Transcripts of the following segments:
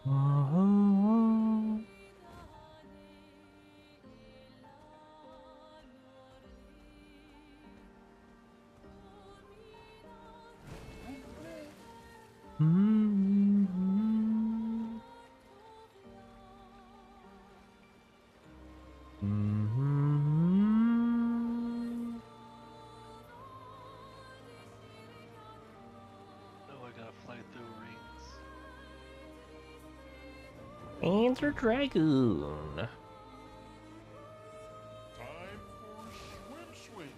Oh, mm-hmm. Mm-hmm. Oh, I gotta fly through rings. Enter Dragoon. Time for swim swing.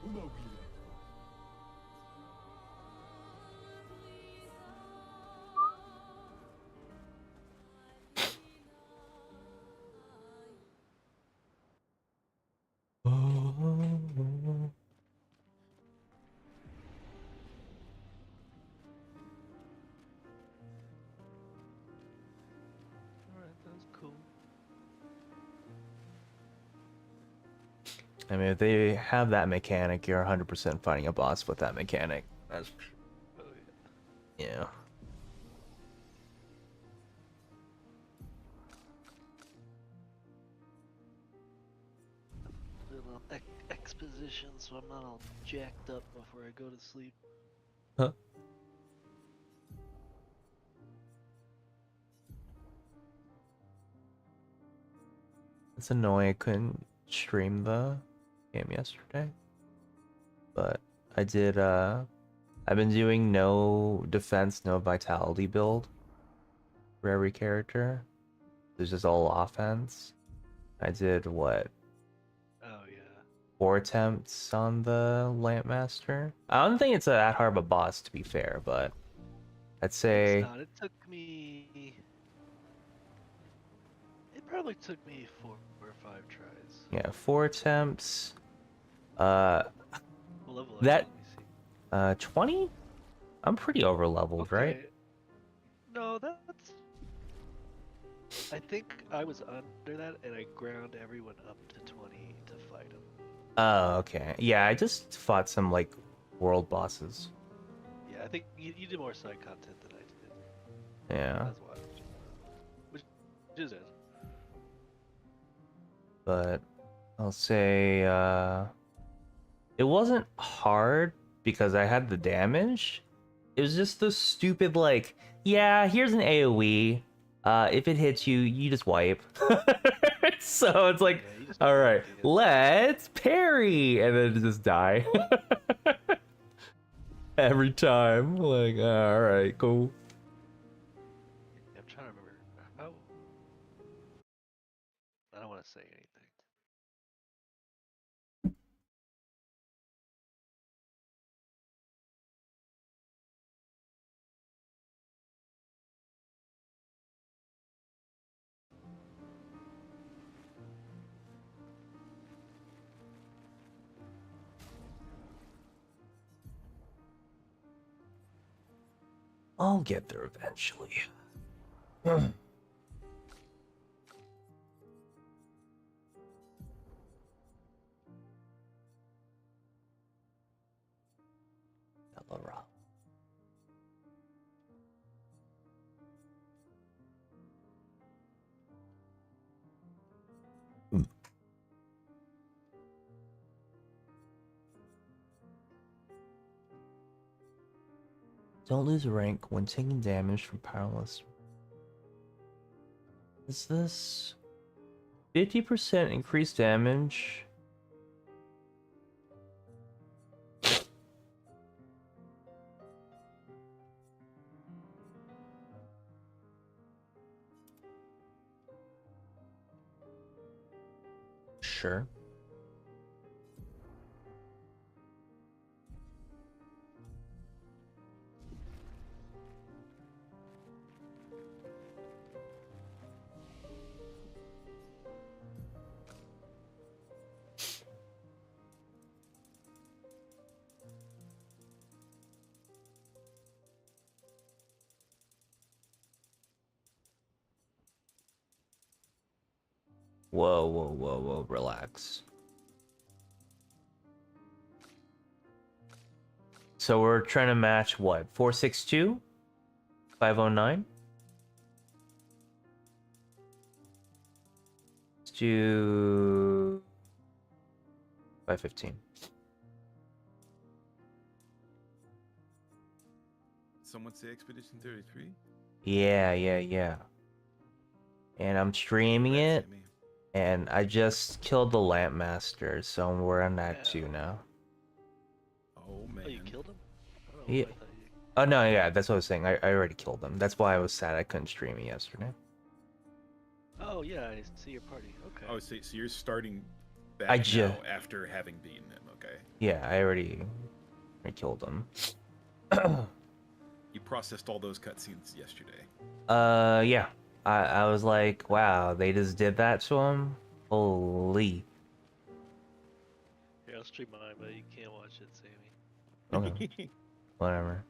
Uma wheeler. Oh. Alright, that was cool. I mean, if they have that mechanic, you're 100% fighting a boss with that mechanic. That's, Oh yeah. yeah. Little exposition, so I'm not all jacked up before I go to sleep. Huh. It's annoying I couldn't stream the game yesterday. But I did, I've been doing no defense, no vitality build for every character. There's just all offense. I did, what, Oh yeah. 4 attempts on the Lampmaster? I don't think it's that hard of a boss, to be fair, but I'd It's say, not. It took me. It probably took me 4 or 5 tries. yeah, 4 attempts. Uh, What level are you? that, Let me see. 20? I'm pretty over leveled, right? Okay. No, that's. I think I was under that, and I ground everyone up to 20 to fight him. Oh, okay. Yeah, I just fought some, like, world bosses. Yeah, I think you did more side content than I did. Yeah, That's why. Which is it? but I'll say, it wasn't hard because I had the damage. It was just the stupid, like, yeah, here's an AoE. If it hits you, you just wipe. So it's like, Yeah, you just all right, walk in. let's parry, and then just die every time. Like, all right, cool. I'm trying to remember. How? I don't want to say anything. I'll get there eventually. Elora. Don't lose rank when taking damage from powerless. Is this 50% increased damage? Sure. Whoa, whoa, whoa, whoa, relax. So we're trying to match what? 462? 509? Let's do 515. Someone say Expedition 33? Yeah. And I'm streaming Congrats, it, Sammy. and I just killed the Lamp Master, so we're on Yeah. Act 2 now. Oh man. Oh, you killed him? Oh, Yeah. I thought you... Oh no, yeah, that's what I was saying. I already killed them. That's why I was sad I couldn't stream it yesterday. Oh yeah, I see your party. Okay. Oh, so you're starting back I now ju- after having beaten him, okay. Yeah, I already killed them. You processed all those cutscenes yesterday. Yeah. I was like, wow, they just did that to him? Holy. Here, I'll stream mine, but you can't watch it, Sammy. Okay, whatever.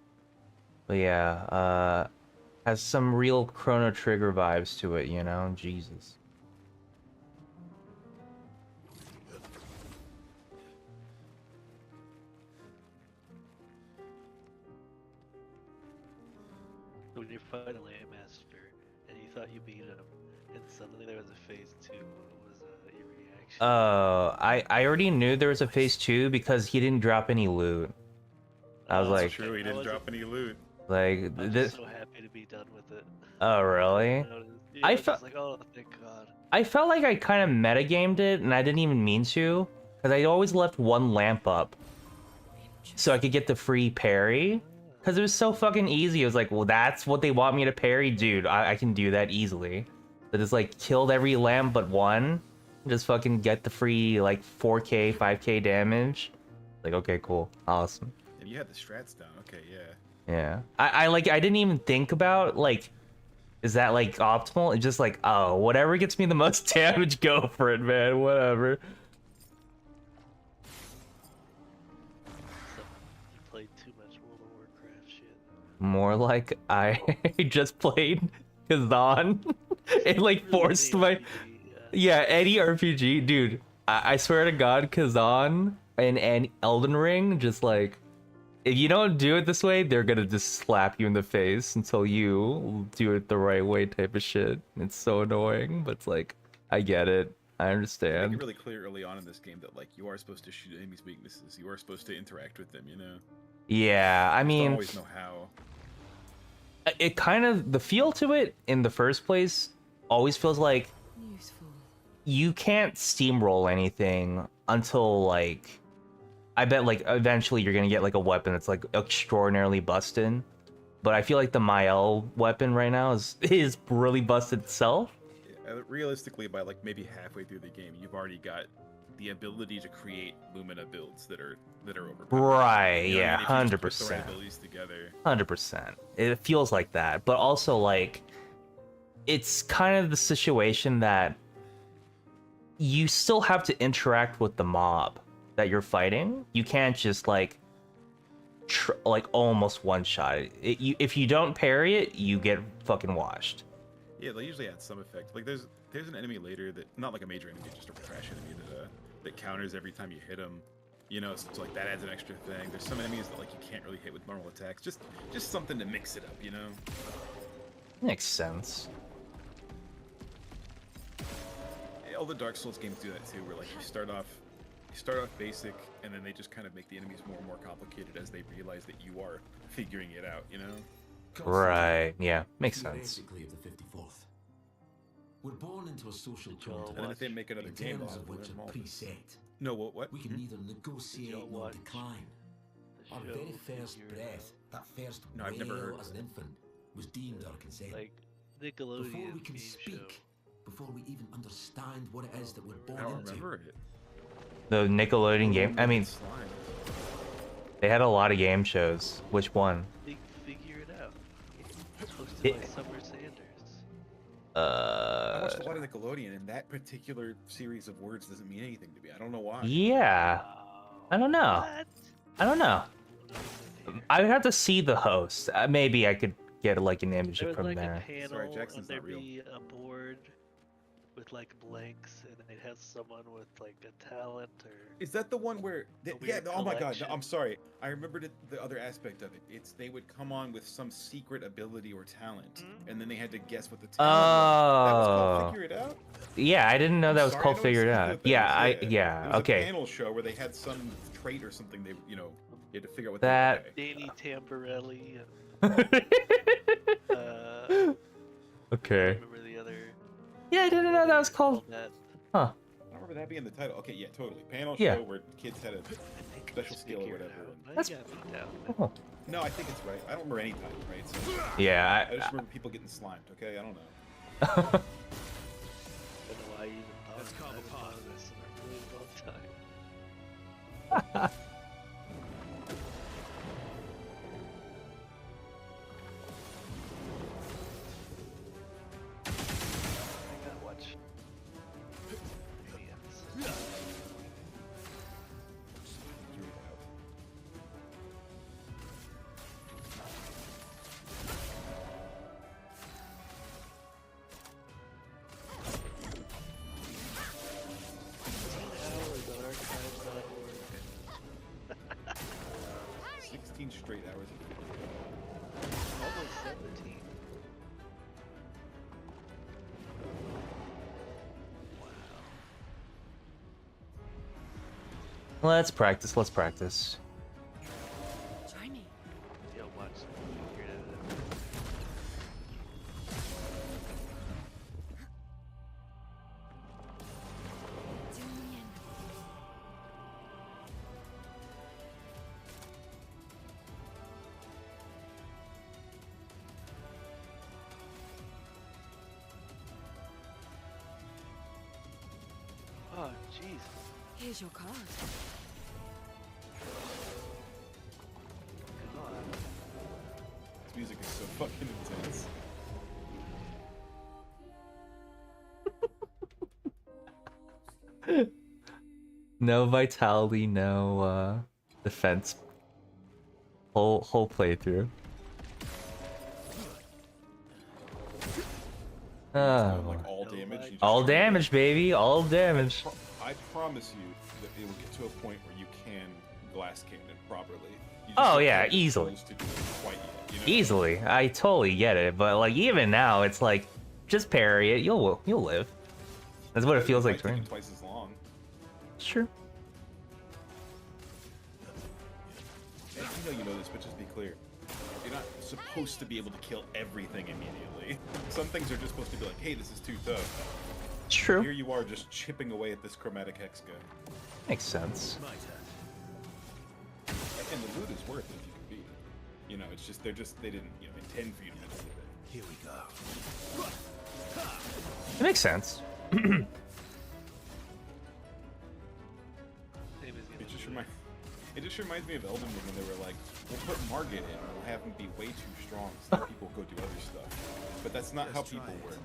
But yeah, has some real Chrono Trigger vibes to it, you know? Jesus. So when you're fighting a Landmaster and you thought you beat him, and suddenly there was a phase 2, what was your reaction? I already knew there was a phase 2 because he didn't drop any loot. I was Oh, like, That's true, he I didn't wasn't- drop any loot. like I'm this. just so happy to be done with it. Oh, really? I fe- was like, oh, thank God. I felt like I kind of metagamed it, and I didn't even mean to, because I always left one lamp up so I could get the free parry. Because it was so fucking easy. It was like, well, that's what they want me to parry? Dude, I can do that easily. So just, like, killed every lamp but one. Just fucking get the free, like, 4k, 5k damage. Like, okay, cool. Awesome. And you had the strats down, okay, yeah. Yeah. I didn't even think about, like, is that, like, optimal? It's just like, oh, whatever gets me the most damage, go for it, man. Whatever. So, you played too much World of Warcraft shit. More like I just played Kazan. It, like, forced Really, my... RPG, Yeah, any RPG, dude. I swear to God, Kazan and Elden Ring, just like, if you don't do it this way, they're gonna just slap you in the face until you do it the right way, type of shit. It's so annoying, but it's like, I get it. I Make understand. it really clear early on in this game that like you are supposed to shoot enemies' weaknesses. You are supposed to interact with them, you know? Yeah, I Just don't mean, always know how. it kind of, the feel to it in the first place always feels like Useful. you can't steamroll anything until, like, I bet, like, eventually you're gonna get, like, a weapon that's, like, extraordinarily busted. But I feel like the Mael weapon right now is really busted itself. Realistically, by like maybe halfway through the game, you've already got the ability to create Lumina builds that are overpowered. Right, You know what I yeah, mean? If you just put the right 100%. abilities together. 100%. It feels like that. But also, like, it's kind of the situation that you still have to interact with the mob that you're fighting. You can't just, like, almost one shot it. If you don't parry it, you get fucking washed. Yeah, they usually add some effect. Like there's an enemy later that not like a major enemy, just a trash enemy that counters every time you hit him. You know, so like that adds an extra thing. There's some enemies that like you can't really hit with normal attacks. Just something to mix it up, you know. Makes sense. All the Dark Souls games do that too, where like you start off basic, and then they just kind of make the enemies more and more complicated as they realize that you are figuring it out, you know? Right. Yeah. Makes sense. Theoretically of the 54th. We're born into a social Did y'all contract And then if they make another in game, terms they'll of have which them are all. preset. No, what? We can neither negotiate y'all nor watch decline. The Our show very first figure breath, that first No, I've never heard wail of as an it. infant, was deemed our consent. Like Before Nickelodeon we can game speak, show. before we even understand what it is that we're born I don't into. remember it. The Nickelodeon game. I mean, Slime. they had a lot of game shows. Which one? Figure it out. It's hosted It- by Summer Sanders. I watched a lot of Nickelodeon, and that particular series of words doesn't mean anything to me. I don't know why. Yeah. I don't know. What? I don't know. I would have to see the host. Maybe I could get like an image There was from like there. a panel, Sorry, Jackson's and there'd not real. be a board, with like blanks, and it has someone with like a talent or. Is that the one where? A Yeah. weird Oh my god. No, collection. I'm sorry. I remembered it, the other aspect of it. It's they would come on with some secret ability or talent, and then they had to guess what the talent was. That was called Oh. Figure It Out. Yeah, I didn't know I'm that was sorry, I called know Figure It exactly Out. what that Yeah, is, it It yeah, was a okay. panel show where they had some trait or something. They, you know, you had to figure out what That- they. Danny Tamborelli and I Okay. remember the other. Yeah, I didn't know that was called. That. Huh. I don't remember that being the title. Okay, yeah, totally. Panel Yeah. show where kids had a. I think Special it's skill or Figure It whatever. Out. Now That's- you got me down. Oh. No, I think it's right. I don't remember any title, right? So Yeah, I just remember people getting slimed. Okay, I don't know. I, I don't know why I even thought Let's of call it. I the haven't thought pod. of this in a really long time. I gotta watch. Minions. Figure it out. Hours 16 straight hours. Almost 17. let's practice. Let's practice. Try me. Yo, watch. Figure it out. Do me in. Oh, jeez. Here's your card. God. This music is so fucking intense. No vitality, no defense. Whole playthrough. Oh. Like all No damage. lag. you just All try to- damage, baby. All damage. I promise you that it will get to a point where you can glass cannon properly. You just Oh, don't yeah, have the easily. tools to do it quite yet, you know? Easily. I totally get it. But like even now, it's like just parry it. You'll live. That's what it feels like to Might me. take twice as long. Sure. And you know this, but just be clear. You're not supposed to be able to kill everything immediately. Some things are just supposed to be like, hey, this is too tough. It's Here true. you are just chipping away at this chromatic hex guy. Makes sense. My turn. And the loot is worth it if you can beat it. You know, it's just they didn't, you know, intend for you to miss it. Here we go. It makes sense. Same as the It just other reminds It just reminds me of Elden Ring when they were like, we'll put Margit in, we'll have him be way too strong so that people go do other stuff. But that's not how Let's try people it. work.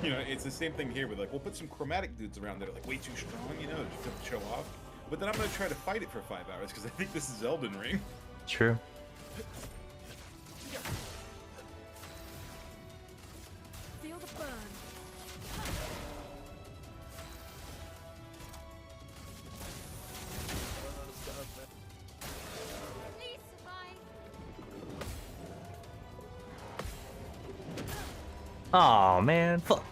You know, it's the same thing here with like, we'll put some chromatic dudes around that are like way too strong, you know, just to show off. But then I'm gonna try to fight it for 5 hours because I think this is Elden Ring. True. Feel the burn. Please survive. Oh man, fuck.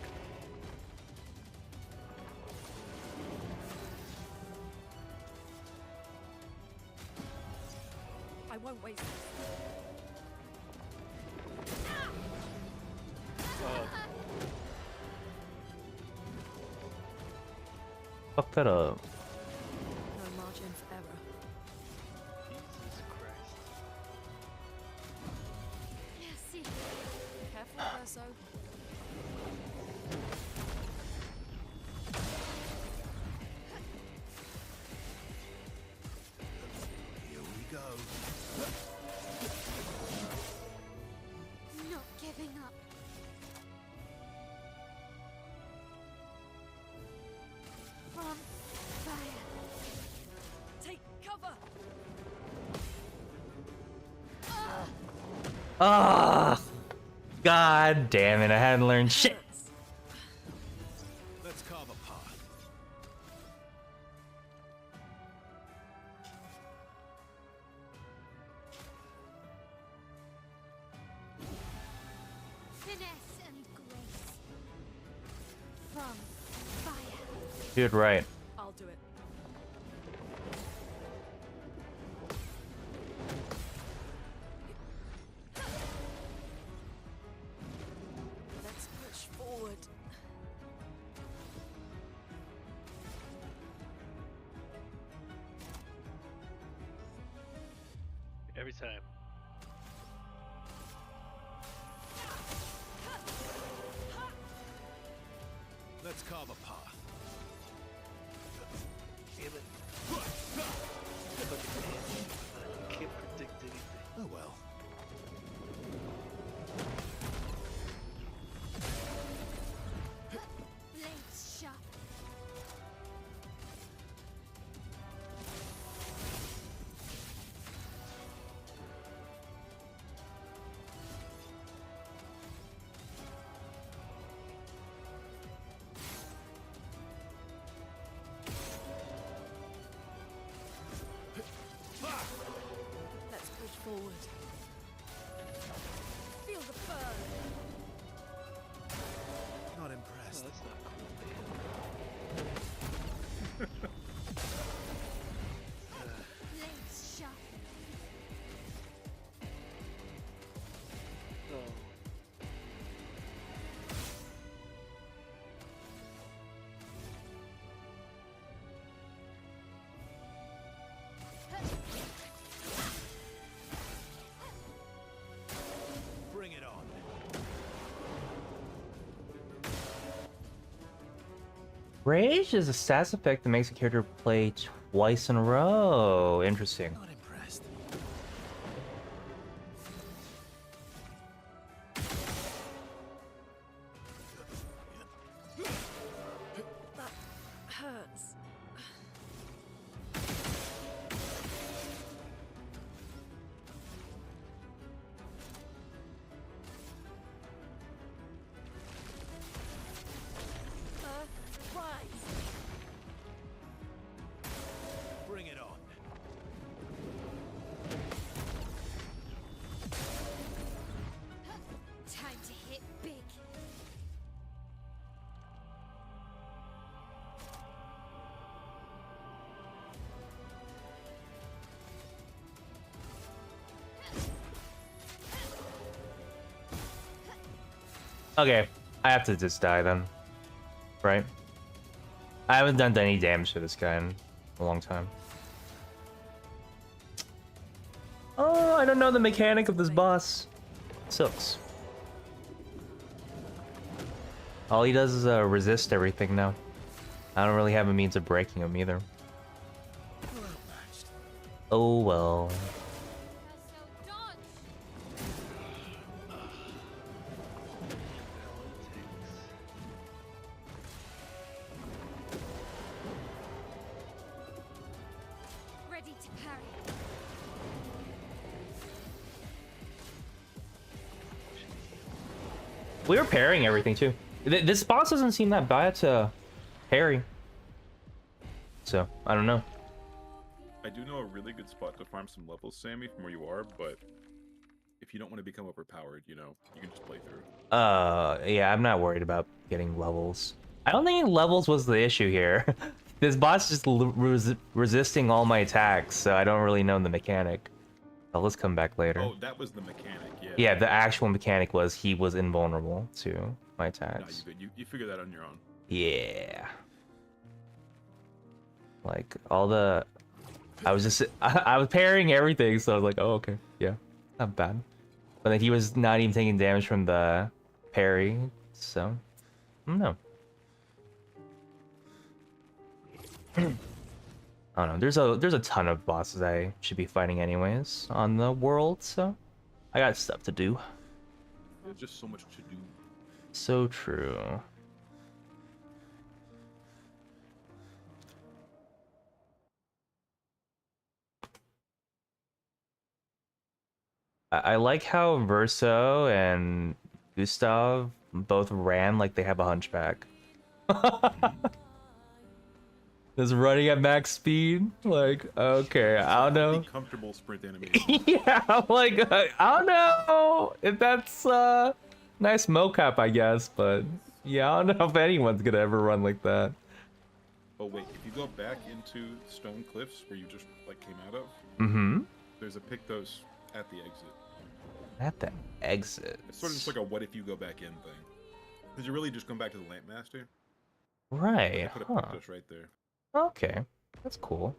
I won't waste this. Fuck that up. No margin for error. Jesus Christ. Merci. Careful, Verso. Here we go. Not giving up. From fire. Take cover. Ah, god damn it! I hadn't learned shit. Let's carve a path. Finesse and grace. From fire. Dude, right. I'll do it. Let's push forward. Every time. Let's carve a path. Damn it. Fucking man. I can't predict anything. Oh well. Blades sharp. Let's push forward. Feel the burn. Not Oh, impressed. that's not cool, man. Blades sharp. Oh. Bring it on. Rage is a stats effect that makes a character play twice in a row. Interesting. Not impressed. That hurts. Rise. Bring it on. Time to hit big. Okay, I have to just die then. Right? I haven't done any damage to this guy in a long time. Oh, I don't know the mechanic of this boss. Sucks. All he does is resist everything now. I don't really have a means of breaking him either. Well outmatched. Oh well. So dodge. Ready to parry. We were parrying everything too. This boss doesn't seem that bad to parry. So, I don't know. I do know a really good spot to farm some levels, Sammy, from where you are, but if you don't want to become overpowered, you know, you can just play through. Yeah, I'm not worried about getting levels. I don't think levels was the issue here. This boss just resisting all my attacks, so I don't really know the mechanic. But let's come back later. Oh, that was the mechanic, yeah. Yeah, the actual mechanic was he was invulnerable to my No, attacks. you good. You figure that on your own. Yeah. Like all the, I was just I was parrying everything, so I was like, oh okay, yeah, not bad. But then he was not even taking damage from the parry, so I don't know. I don't know. There's a ton of bosses I should be fighting anyways on the world, so I got stuff to do. There's just so much to do. So true. I like how Verso and Gustav both ran like they have a hunchback. Just running at max speed? Like, okay, I don't know. Really comfortable sprint animation. Yeah, I'm like, I don't know if that's nice mocap, I guess, but yeah, I don't know if anyone's gonna ever run like that. Oh wait, if you go back into Stone Cliffs where you just like came out of, Mm-hmm. there's a Pictos at the exit. At the exit. It's sort of just like a what if you go back in thing. Because you really just come back to the Lampmaster. Right, They put a huh. Pictos right there. Okay, that's cool.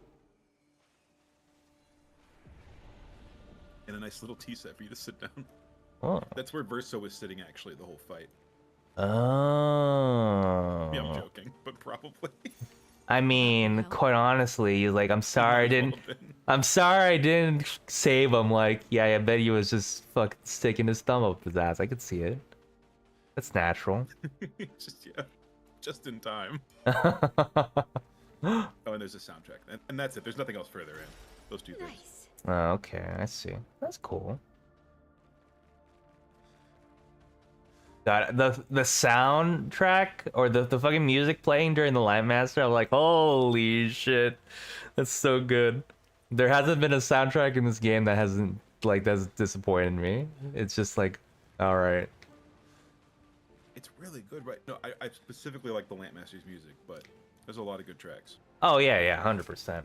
And a nice little tea set for you to sit down. Oh. That's where Verso was sitting actually the whole fight. Oh. Yeah, I'm joking, but probably. I mean, quite honestly, like, I'm sorry I didn't save him. Like, yeah, I bet he was just fucking sticking his thumb up his ass. I could see it. That's natural. Just yeah, just in time. Oh, Oh, and there's a soundtrack, and that's it. There's nothing else further in. Those two things. Nice. okay, I see. That's cool. God, the soundtrack or the fucking music playing during the Light Master, I'm like, holy shit, that's so good. There hasn't been a soundtrack in this game that hasn't that's disappointed me. It's just like, all right. It's really good, right? No, I specifically like the Lampmaster's music, but there's a lot of good tracks. Oh yeah, 100%.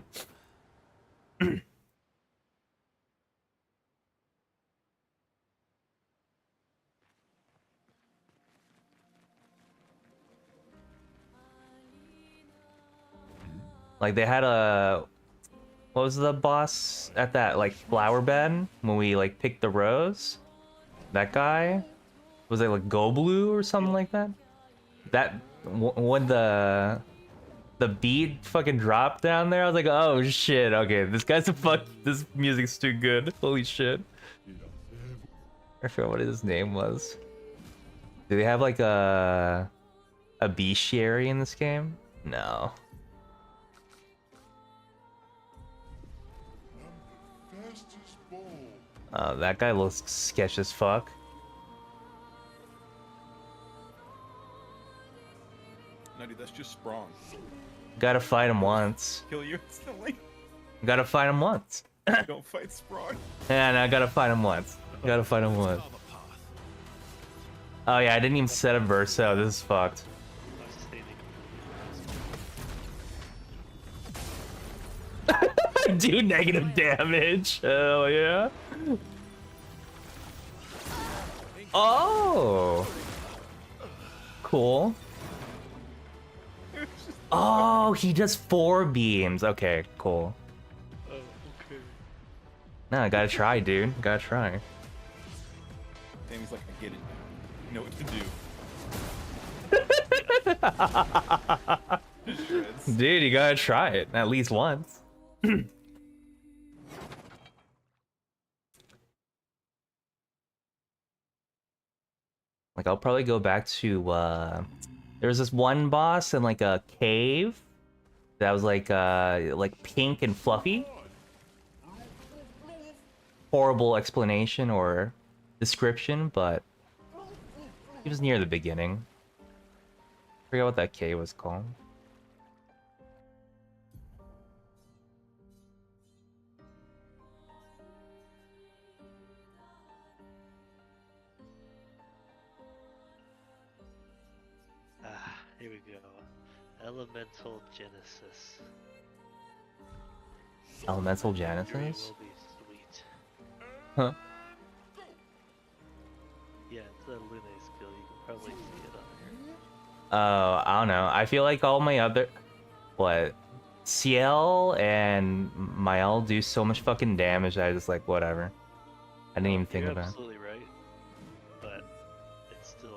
Like they had a, what was the boss at that like flower bed when we like picked the rose? That guy was it like Go Blue or something like that? That when the beat fucking dropped down there, I was like, oh shit, okay, this guy's a fuck. This music's too good. Holy shit. I forgot what his name was. Do they have like a bestiary in this game? No. That guy looks sketch as fuck. No, dude, that's just Sprong. Gotta fight him once. Kill you instantly. Gotta fight him once. Don't fight Sprong. Yeah, no, I gotta fight him once. Gotta fight him once. Oh yeah, I didn't even set a Verso. This is fucked. Do negative damage. Hell yeah. Oh. Cool. Oh, he does 4 beams. Okay, cool. Oh, okay. No, I gotta try, dude. Gotta try. Sammy's like, I get it. You know what to do. Shreds. Dude, you gotta try it at least once. Like, I'll probably go back to, there was this one boss in, like, a cave that was, like pink and fluffy. Horrible explanation or description, but it was near the beginning. I forgot what that cave was called. Here we go. Elemental Genesis. Elemental Victory Genesis? will be sweet. Huh. Yeah, it's a Lune skill. You can probably see it on here. Oh, I don't know. I feel like all my other... What? CL and Mael do so much fucking damage that I just like, whatever. I didn't even think You're about it. absolutely right, but it's still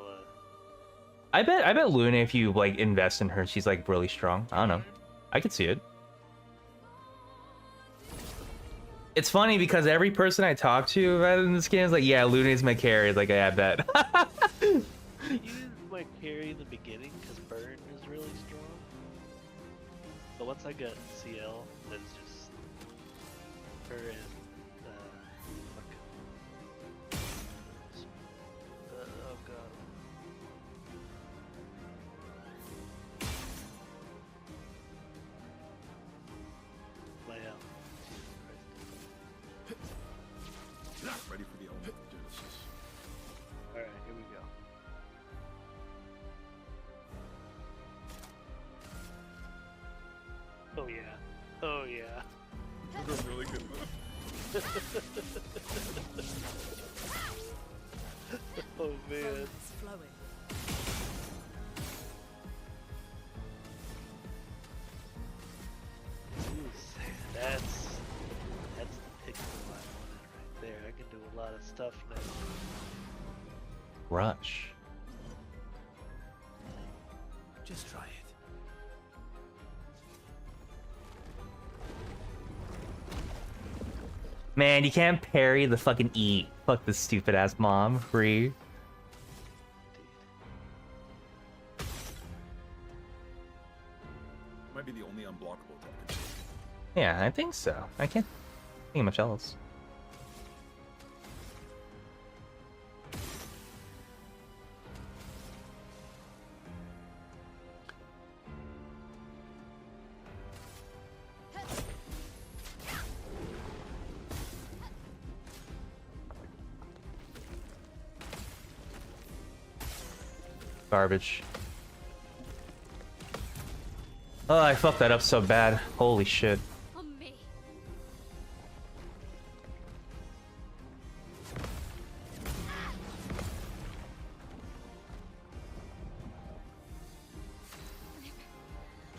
I bet Luna, if you like invest in her, she's like really strong. I don't know. I could see it. It's funny because every person I talk to about in this game is like, yeah, Luna is my carry. It's like, yeah, I bet. you might carry in the beginning because Burn is really strong. But once I got CL, that's just her and fuck. Oh god. Oh yeah. Oh yeah. Those are really good moves. Oh man. Bones flowing. Jeez, that's the pick of my one right there. I can do a lot of stuff now. Rush. Just try it. Man, you can't parry the fucking E. Fuck this stupid ass mom. Free. Might be the only unblockable type. Yeah, I think so. I can't think of much else. Garbage. Oh, I fucked that up so bad. Holy shit. On me.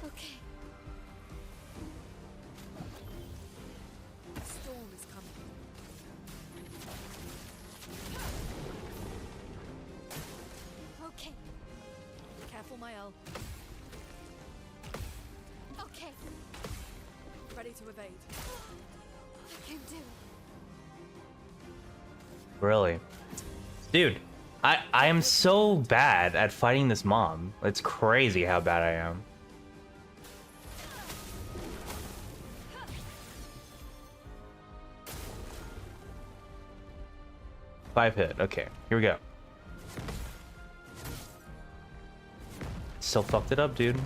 Okay. Storm is coming. Okay. Careful, Mael. Okay. Ready to evade. I can do it. Really? Dude, I am so bad at fighting this mom. It's crazy how bad I am. Five hit. Okay, here we go. Still fucked it up, dude.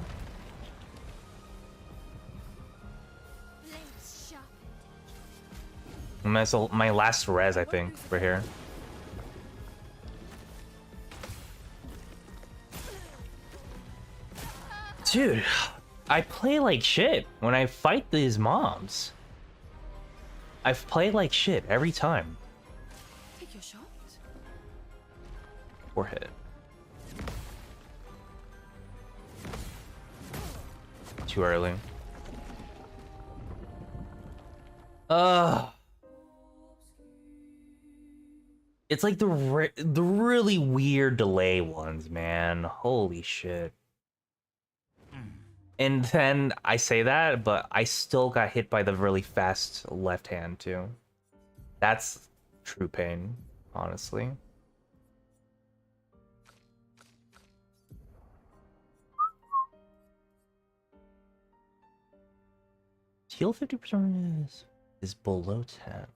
Blades sharpened. My last res, I think, right here. Dude, I play like shit when I fight these mobs. I play like shit every time. Take your shot. Or hit. Too early. It's like the really weird delay ones, man. Holy shit. And then I say that, but I still got hit by the really fast left hand too. That's true pain, honestly. Heal 50% is below 10.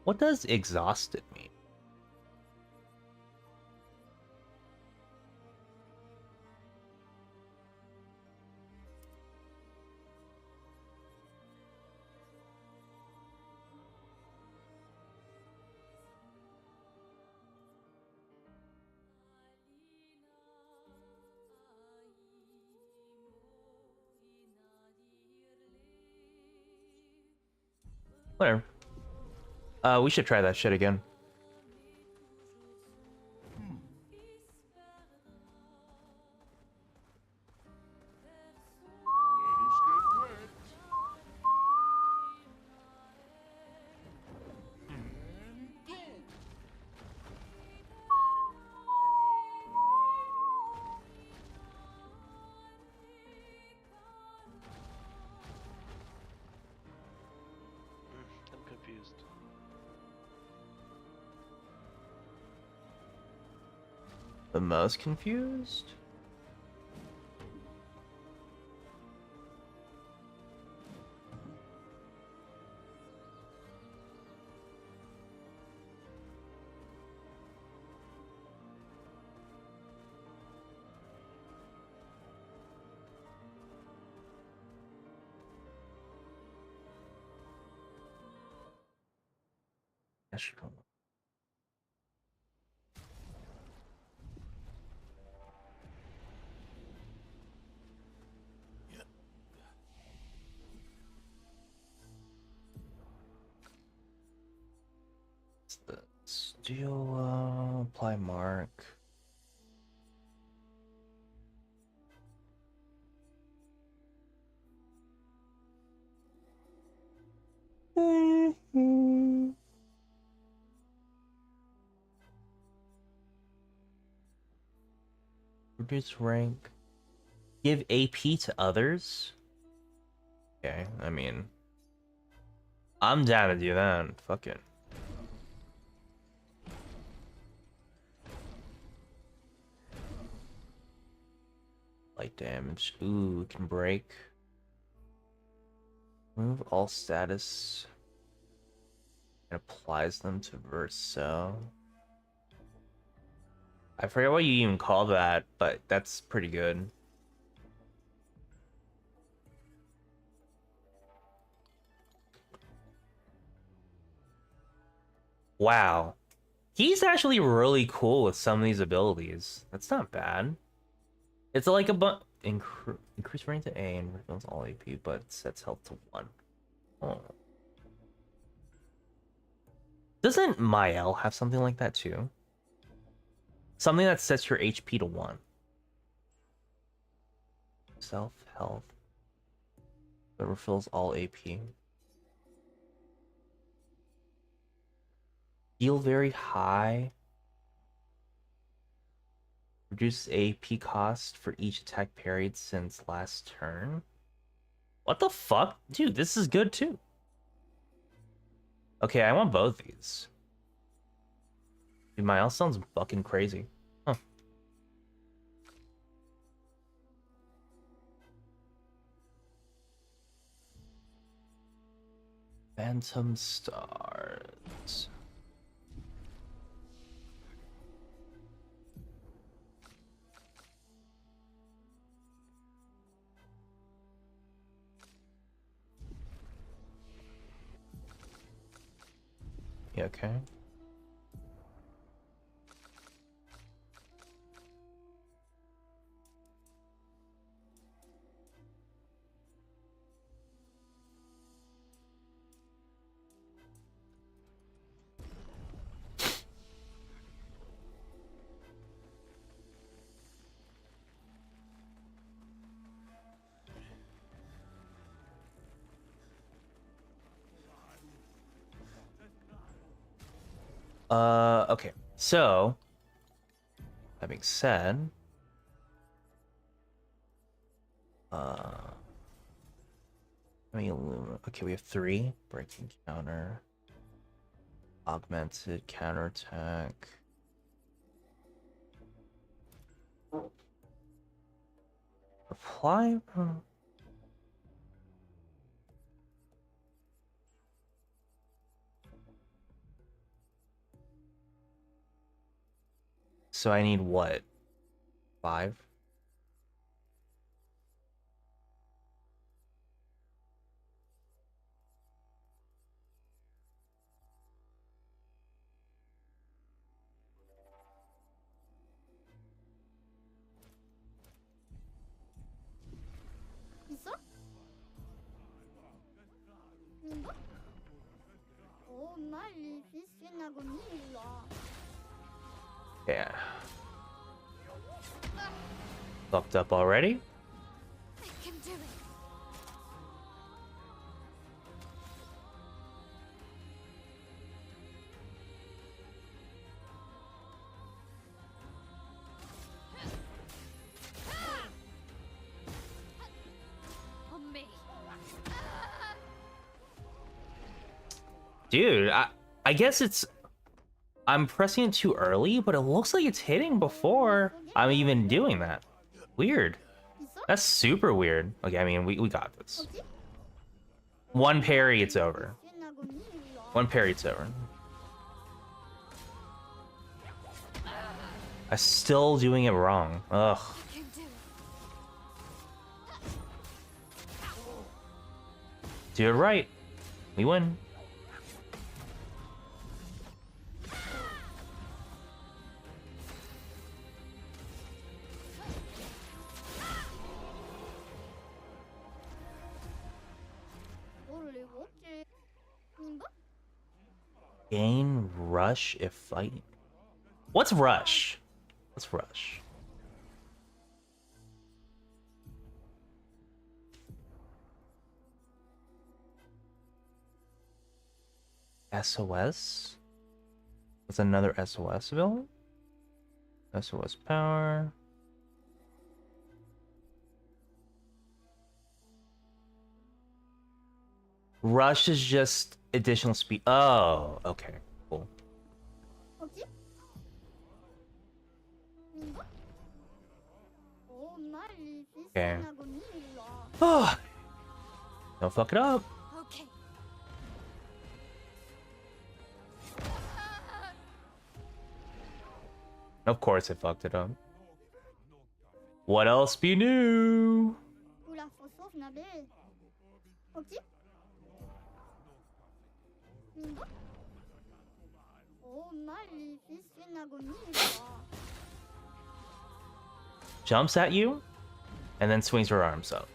What does exhausted mean? Whatever. We should try that shit again. I'm confused. the most confused? Astral. What's this? Steel, apply mark. Reduce rank. Give AP to others? Okay, I mean, I'm down to do that. Fuck it. Light damage. Ooh, can break. Remove all status. It applies them to Verso. I forget what you even call that, but that's pretty good. Wow. He's actually really cool with some of these abilities. That's not bad. It's like a increase range to A and reveals all AP, but sets health to 1. Oh. Doesn't Mael have something like that too? Something that sets your HP to 1. Self-health. But refills all AP. Heal very high. Reduce AP cost for each attack parried since last turn. What the fuck? Dude, this is good too. Okay, I want both these. Dude, my else sounds fucking crazy. Huh. Phantom Stars. Yeah, okay. Okay. So, that being said, I mean, okay, we have 3 breaking counter, augmented counterattack. Apply. So I need what? 5? 있어? 이거? 오, 말이 비슷하고 밀라. Yeah. Fucked up already? I can do it. On me. Dude, I guess it's I'm pressing it too early, but it looks like it's hitting before I'm even doing that. Weird. That's super weird. Okay, I mean, we got this. One parry, it's over. One parry, it's over. I'm still doing it wrong. Ugh. I can do it. Do it right. We win. 원래 뭐지? 님봐? Gain rush if fighting. What's rush? What's rush? SOS? What's another SOS villain? SOS power. Rush is just additional speed. Oh, okay, cool. 뭐지? 님봐? 오, 말이 Okay. 비슷하고 밀라. Oh, don't fuck it up. Okay. Of course I fucked it up. What else be new? Oula, faut sauve Nabil. 뭐지? 님봐? 오, 말이 비슷하고 밀라. Jumps at you, and then swings her arms up.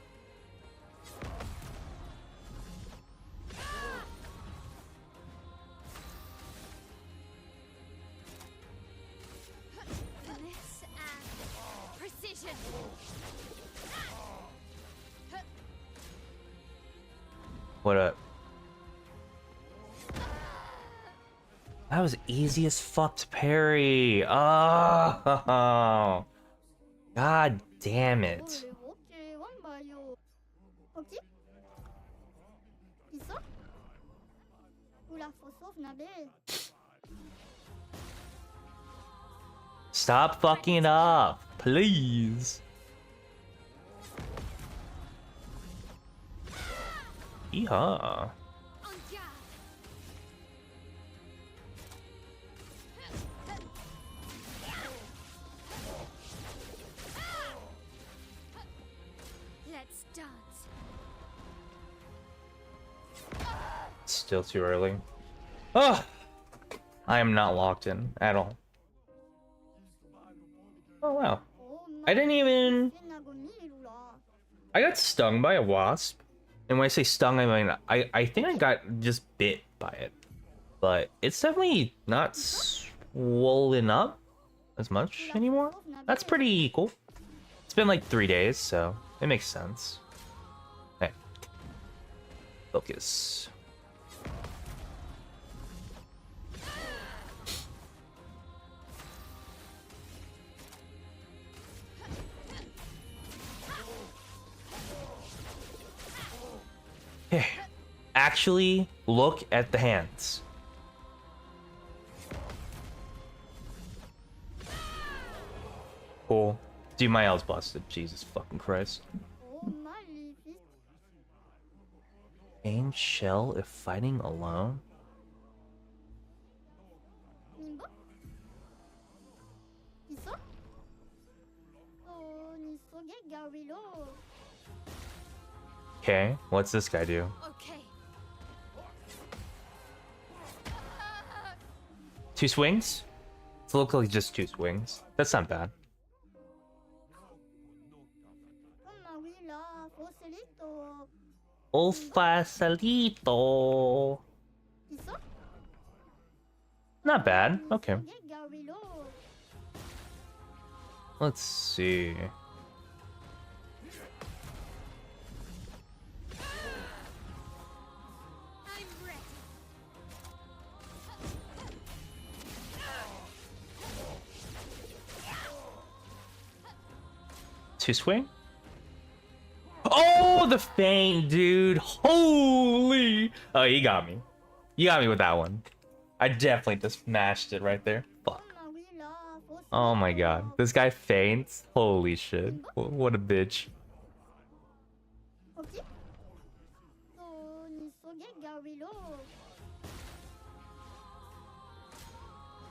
Finesse and precision. What up? That was easy as fuck to parry. Oh, god damn it. 원래 뭐지? 원봐요. 뭐지? 있어? 오라, faut sauve Nabil. Stop fucking it up, please. Yeehaw. En garde. Let's dance. Still too early. Oh, I am not locked in at all. Oh wow. 오, I didn't even... 비슷하고 밀라. I got stung by a wasp. And when I say stung, I mean, I think I got just bit by it. But it's definitely not swollen up as much anymore. That's pretty cool. It's been like 3 days, so it makes sense. Hey. Focus. Actually, look at the hands. Cool. Dude, my L's busted. Jesus fucking Christ. 오, 말이 비슷. Gain shell if fighting alone? 님봐? 있어? 니 속에 가위로. Okay, what's this guy do? Okay. 2 swings? It looks like just 2 swings. That's not bad. Mamma willa, fosilito. Oh, facilito. 있어? Not bad. Okay. 속에 가위로. Let's see. I'm ready. Two swing? Oh, the feint, dude. Holy. Oh, you got me. You got me with that one. I definitely just smashed it right there. Fuck. Ah oui, là, faut se Oh my mettre god. au- This guy faints. Holy shit. What a bitch. Ok. So, ni so ge Garilo.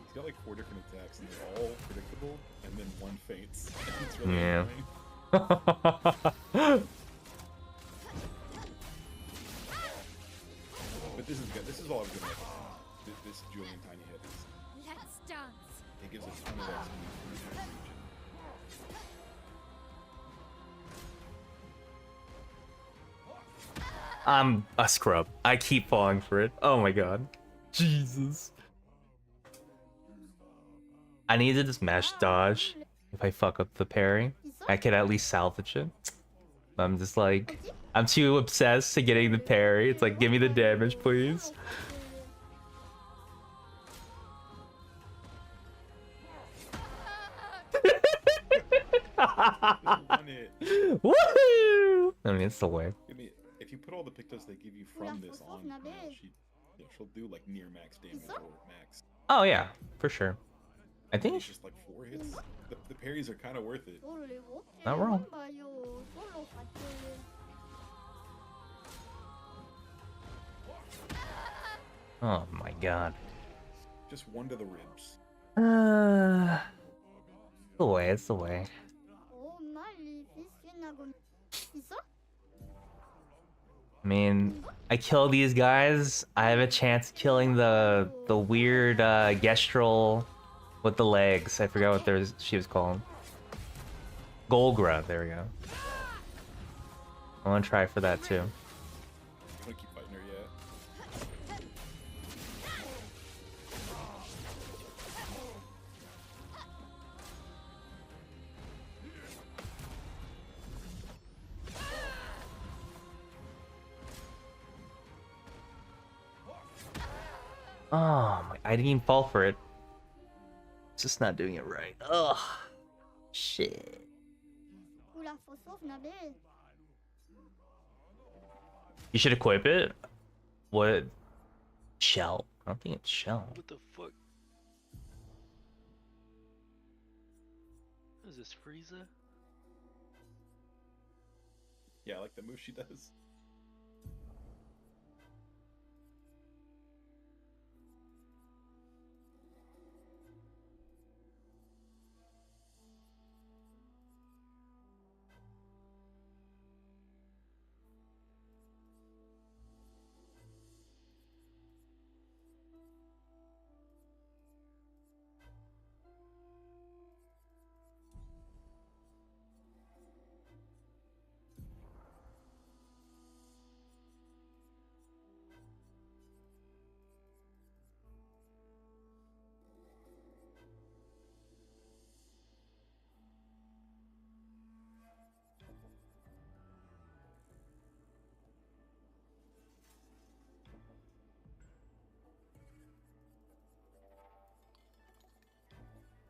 He's got like 4 different attacks, and they're all predictable, and then one faints. It's really Yeah. annoying. But this is good. This is all I'm gonna make. This Julian Tiny Head is. Let's dance. It gives a ton of XP for each region. I'm a scrub. I keep falling for it. Oh my god. Jesus. I need to just mash dodge. If I fuck up the parry, I could at least salvage it. I'm just like, I'm too obsessed to getting the parry. It's like, give me the damage, please. On it. Woohoo! I mean, it's the way. Give me. If you put all the pictos they give you from this on, she'll do like near max damage or max. Oh yeah, for sure. I think It's just like 4 hits. The parries are kind of worth it. not wrong. Oh my god. Just 1 to the ribs. It's the way. It's the way. I mean, I kill these guys. I have a chance killing the weird Gestrel with the legs. I forgot what she was called. Golgra. There we go. I want to try for that too. You wanna keep fighting her yet? Oh, I didn't even fall for it. It's just not doing it right. Ugh. Shit. You should equip it. What? Shell? I don't think it's shell. What the fuck? What is this, Frieza? Yeah, I like the move she does.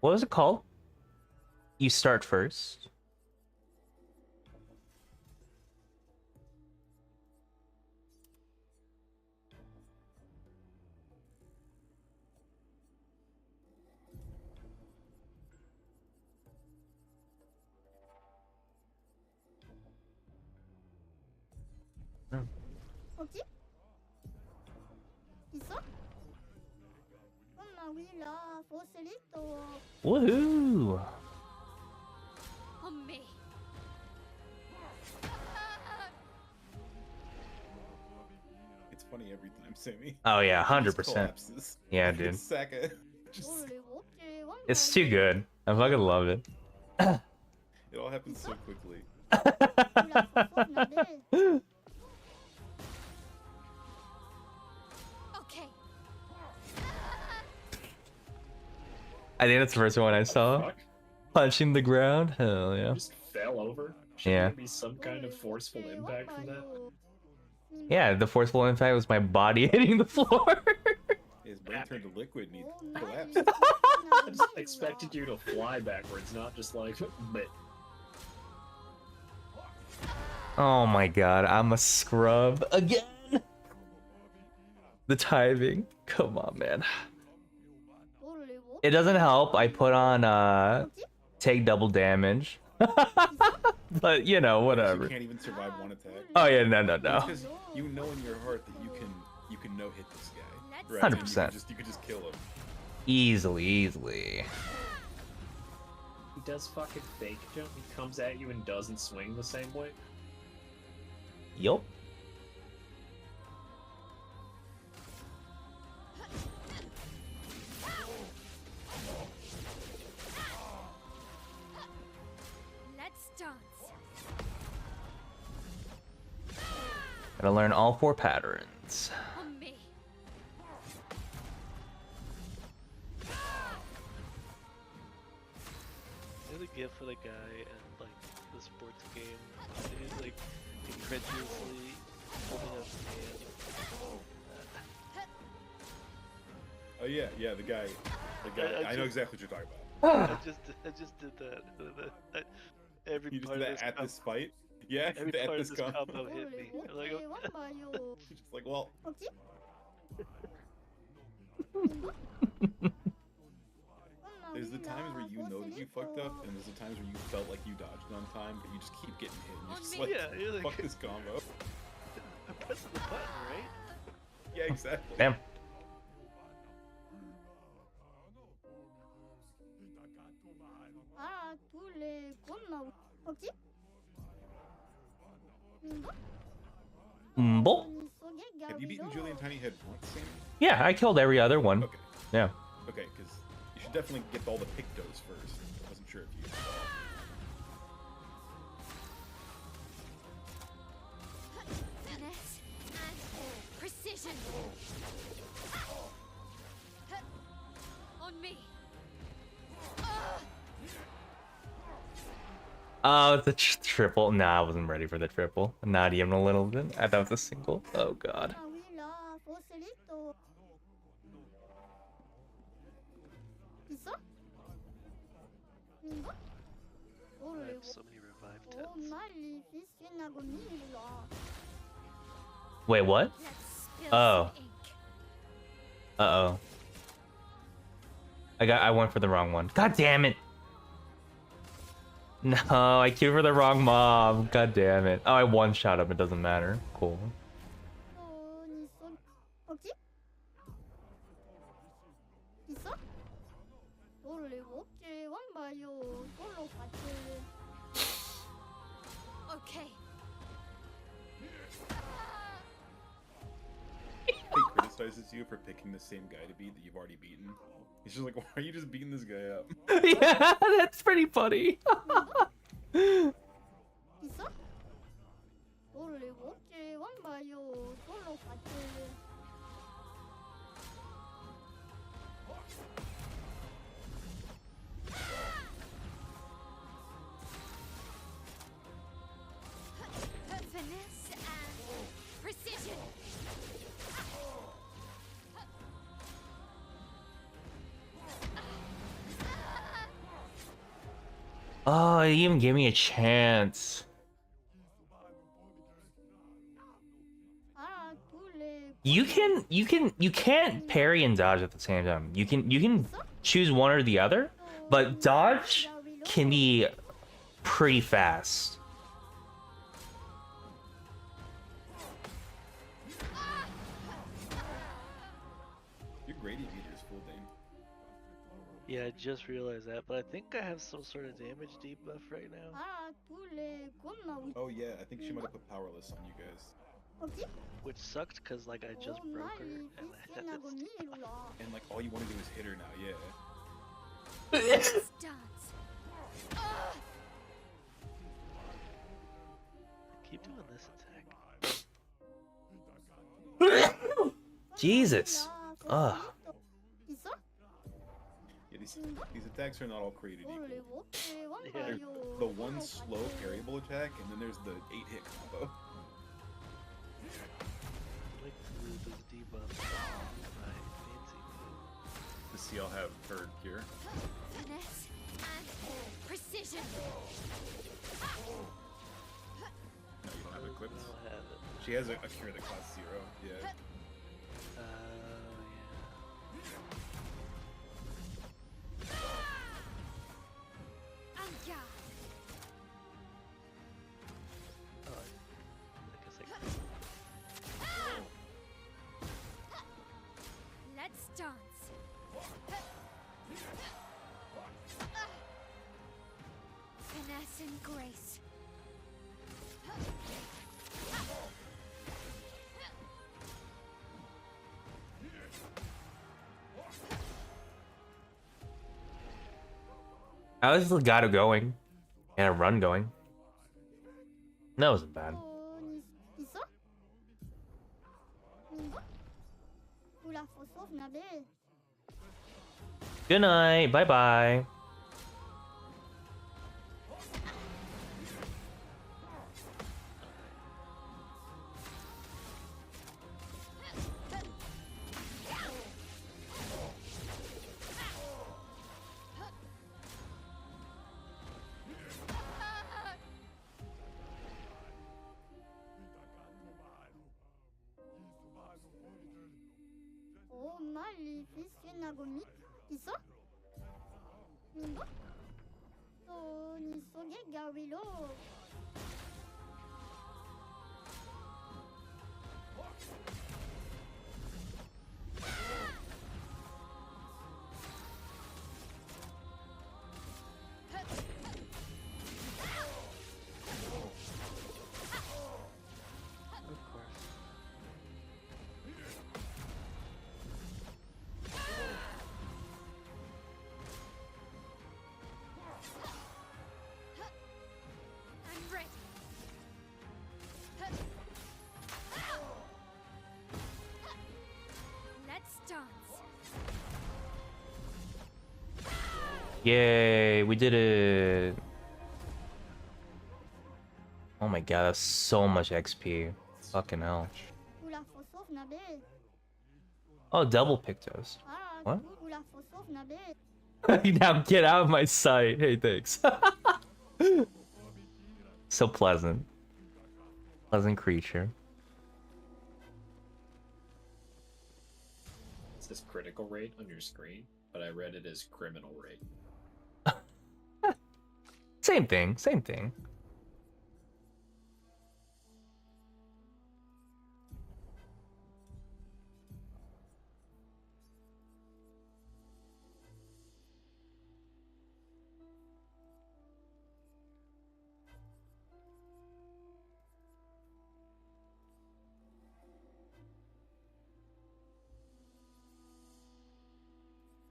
What was it called? You start first. Ok. Isso? Ah oui, là, Foselito. Woohoo! On me. It's funny every time, Sammy. Oh yeah, She just 100%. collapses. Yeah, Like, dude. Saka. Just, It's too good. I fucking love it. it all happens so quickly. Okay. I think that's the first one I saw. Fuck. Punching the ground? Hell yeah. Just fell over. Should Yeah. there be some kind of forceful impact from that? Yeah, the forceful impact was my body hitting the floor. His brain turned to liquid and he collapsed. I just expected you to fly backwards, not just like, but Oh my god, I'm a scrub again. The timing. Come on, man. 원래 뭐? It doesn't help. I put on take double damage. But you know, You whatever. can't even survive one attack. Oh yeah, no. Because you know in your heart that you can no hit this guy. Right? And 100%. You could just kill him. Easily. He does fucking fake jump. He comes at you and doesn't swing the same way. Yup. Let's dance. Gotta learn all 4 patterns. On me. There's a gif for the guy in like the sports game. And he's like incredulously holding up his hand. Oh yeah, the guy. I know exactly what you're talking about. I just did that. Every You just part did of that at com- this fight. Yeah, every at part this of this combo. combo hit me. 원래 I'm like, 뭐? 왕바요. You're just like, well, 뭐지? there's the times where you know that you fucked up, and there's the times where you felt like you dodged on time, but you just keep getting hit. And you're just like, yeah, you're like, fuck this combo. I'm pressing the button, right? Yeah, exactly. Damn. 하나, 둘, 넷, 겁나 웃- 뭐지? Mbo? Have you beaten Julian Tiny Head once, Sammy? Yeah, I killed every other one. Okay. Yeah. Okay, because you should definitely get all the Pictos first. I wasn't sure if you. Finesse and precision. On me. Oh, the triple. Nah, I wasn't ready for the triple. Not even a little bit. I thought it was a single. Oh god. 하나, 보슬리또. 있어? I 원래 have 뭐? so many revive 오, tents. 말리 비스나고 밀라. Wait, what? Let's spill Oh. some ink. Uh-oh. I went for the wrong one. God damn it. No, I queued for the wrong mob. God damn it. Oh, I one-shot him. It doesn't matter. Cool. 손이 쏜. 뭐지? 있어? 원래 못지 왕바요. 솔로 같이. Okay. He criticizes you for picking the same guy to beat that you've already beaten. He's just like, why are you just beating this guy up? Yeah, that's pretty funny. 있어? 원래 못지 왕바요. 솔로 같이. Finesse and precision. Oh, he even gave me a chance. 하나, 둘, 넷. You can't parry and dodge at the same time. You can choose one or the other, but dodge can be pretty fast. Your Grady beater is full, Dane. Yeah, I just realized that, but I think I have some sort of damage debuff right now. 하나, 둘, 넷. 겁나 웃. Oh yeah, I think she might have put powerless on you guys. 뭐지? Which sucked because like I just 오, broke her 말리 and I had 비스나고 to 밀라. And like all you want to do is hit her now, yeah. Let's dance. keep doing this attack. Jesus. Ugh. 있어? Yeah, these attacks are not all created equal. 원래 못지 There's 왕바요. the one slow parryable attack, and then there's the 8-hit combo. I like to this debuff my fancy move. The CL have her cure. Finesse and precision. No, you don't have it equipped. I don't have it. She has a cure that costs 0. Yeah. How is the Legato going? And a run going. That wasn't bad. 있어? 민고? Oula, Fossov, Nabil. Good night. Bye bye. Oh, Maleficent Nagomik. 있어? 민고? 니 속에 가위로. Of course. I'm ready. Let's dance. Yay, we did it. Oh my god, that's so much XP. Fucking hell. Oula, Fossov, Nabil. Oh, double Pictos. Ah, What? cool. Oula, Fossov, Nabil. Now get out of my sight. Hey, thanks. So pleasant. Pleasant creature. It says critical rate on your screen, but I read it as criminal rate. Same thing, same thing.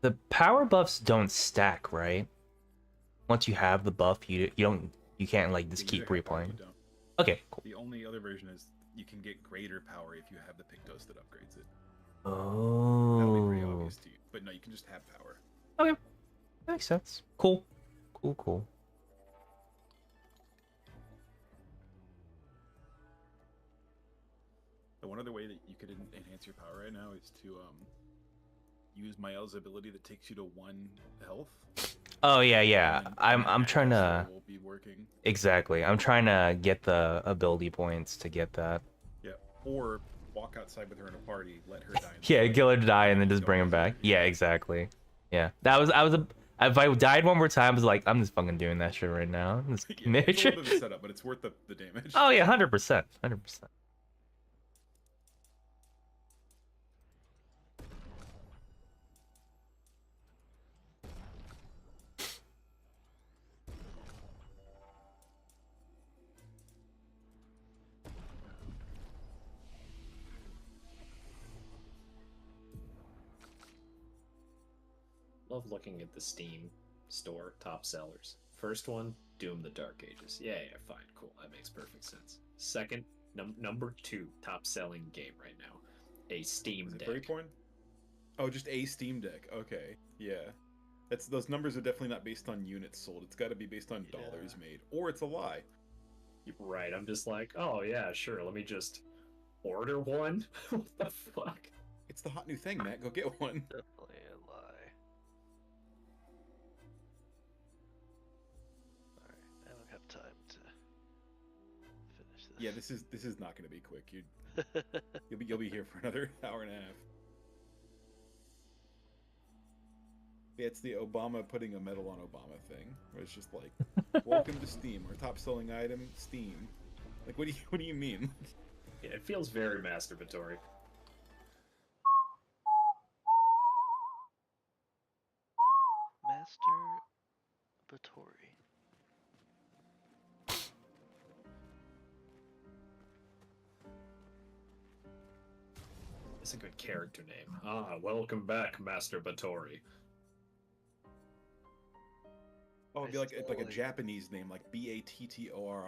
The power buffs don't stack, right? Once you have the buff, you can't like just keep Exactly, you replaying. don't. Okay, cool. The only other version is you can get greater power if you have the Pictos that upgrades it. That'll be pretty Oh, obvious to you. But no, you can just have power. okay, makes sense. Cool, cool. The one other way that you could enhance your power right now is to use Mael's ability that takes you to 1 health. Oh yeah. and then I'm trying to will be working. exactly. I'm trying to get the ability points to get that. Yeah. Or walk outside with her in a party, let her die. in the Yeah, party, kill her to die and then go just bring him back. back. Yeah, exactly. Yeah, if I died one more time, I was like, I'm just fucking doing that shit right now. Just Yeah, make it's a sure- little bit of a setup, but it's worth the damage. Oh yeah, 100%, 100%. Love looking at the Steam store top sellers. First one, Doom the Dark Ages. Yeah, fine, cool. That makes perfect sense. Second, number 2 top selling game right now, a Steam Is it Deck. Furry porn? Oh, just a Steam Deck. Okay, yeah. Those numbers are definitely not based on units sold. It's got to be based on Yeah. dollars made, or it's a lie. Right, I'm just like, oh yeah, sure. Let me just order one. What the fuck? It's the hot new thing, Matt. Go get one. Definitely a lie. Alright, I don't have time to finish this. Yeah, this is not going to be quick. You'll be here for another hour and a half. Yeah, it's the Obama putting a medal on Obama thing, where it's just like, "Welcome to Steam. Our top selling item, Steam." Like, what do you mean? Yeah, it feels very masturbatory. Master Batory. It's a good character name. Ah, welcome back, Master Batory. Oh, it'd be like a Japanese name, like Battori. Oh,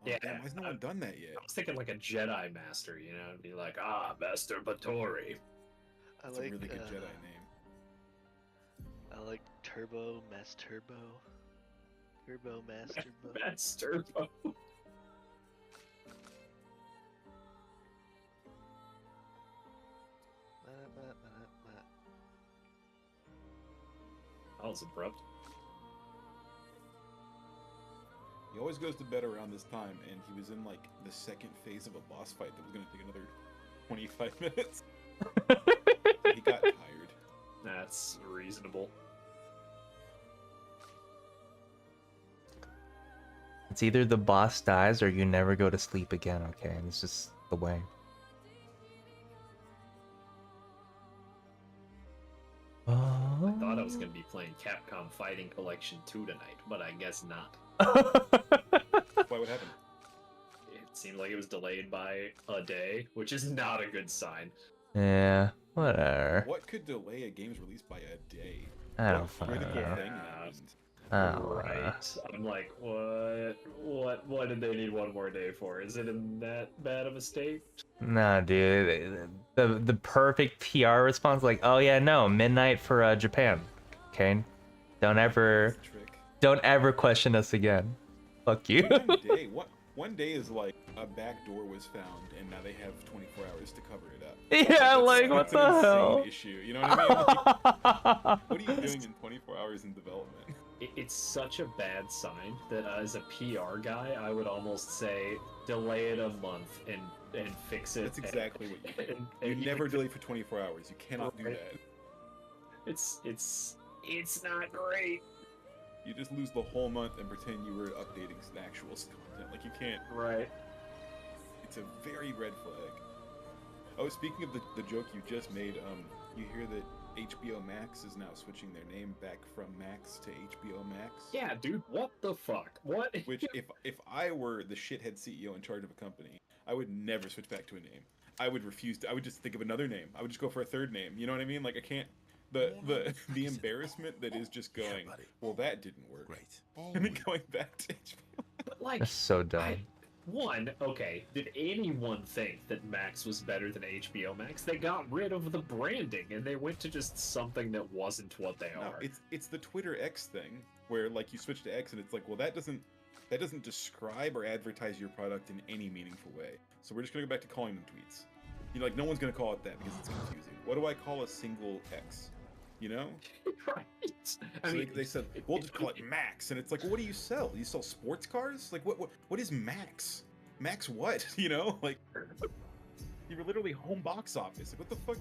Yeah, damn, why has no one done that yet? I was thinking like a Jedi Master, you know, it'd be like, Master Batori. I That's like a really good Jedi name. I like Turbo, Mass Turbo. Turbo, Mass Turbo. Master Bo. That was abrupt. He always goes to bed around this time, and he was in like the second phase of a boss fight that was gonna take another 25 minutes. He got tired. That's reasonable. It's either the boss dies or you never go to sleep again, okay? It's just the way. I thought I was gonna be playing Capcom Fighting Collection 2 tonight, but I guess not. Why would happen? It seemed like it was delayed by a day, which is not a good sign. Yeah, whatever. What could delay a game's release by a day? I don't What fucking critical know. thing Yeah. happened? Oh, Right. I'm like, what did they need one more day for? Is it in that bad of a state? nah, dude. The perfect PR response, like, oh yeah, no, midnight for Japan. Okay, don't ever That's the trick. don't ever question us again. Fuck you. One day is like a back door was found, and now they have 24 hours to cover it up. Yeah, like what That's an the insane hell? issue. You know what I mean? Like, what are you doing in 24 hours in development? It's such a bad sign that as a PR guy, I would almost say delay it a month and fix it. That's exactly what you do. and You never delay for 24 hours. You cannot do Right. that. It's not great. You just lose the whole month and pretend you were updating some actual content. Like you can't. Right. It's a very red flag. Oh, speaking of the joke you just made, you hear that HBO Max is now switching their name back from Max to HBO Max? Yeah, dude. What the fuck? What? Which, if I were the shithead CEO in charge of a company, I would never switch back to a name. I would refuse to. I would just think of another name. I would just go for a third name. You know what I mean? Like I can't. The embarrassment that is just going. Well, that didn't work. Great. And then going back to HBO. But like, That's so dumb. okay, did anyone think that Max was better than HBO Max? They got rid of the branding and they went to just something that wasn't what they No, are. it's the Twitter X thing where like you switch to X and it's like, well, that doesn't describe or advertise your product in any meaningful way. So we're just gonna go back to calling them tweets. You know, like no one's gonna call it that because it's confusing. What do I call a single X? You know? Right. I So mean, they said we'll just call it Max, and it's like, well, what do you sell? You sell sports cars? Like what is Max? Max what? You know, like you were literally home box office. Like what the fuck?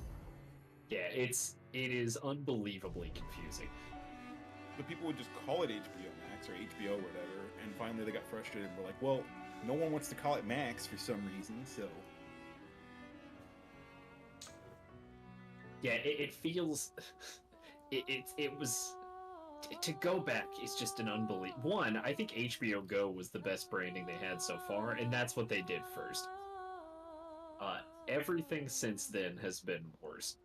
yeah, it is unbelievably confusing. But people would just call it HBO Max or HBO or whatever, and finally they got frustrated and were like, well, no one wants to call it Max for some reason, so Yeah, it feels. It was. To go back is just an unbelievable. One, I think HBO Go was the best branding they had so far, and that's what they did first. Everything since then has been worse.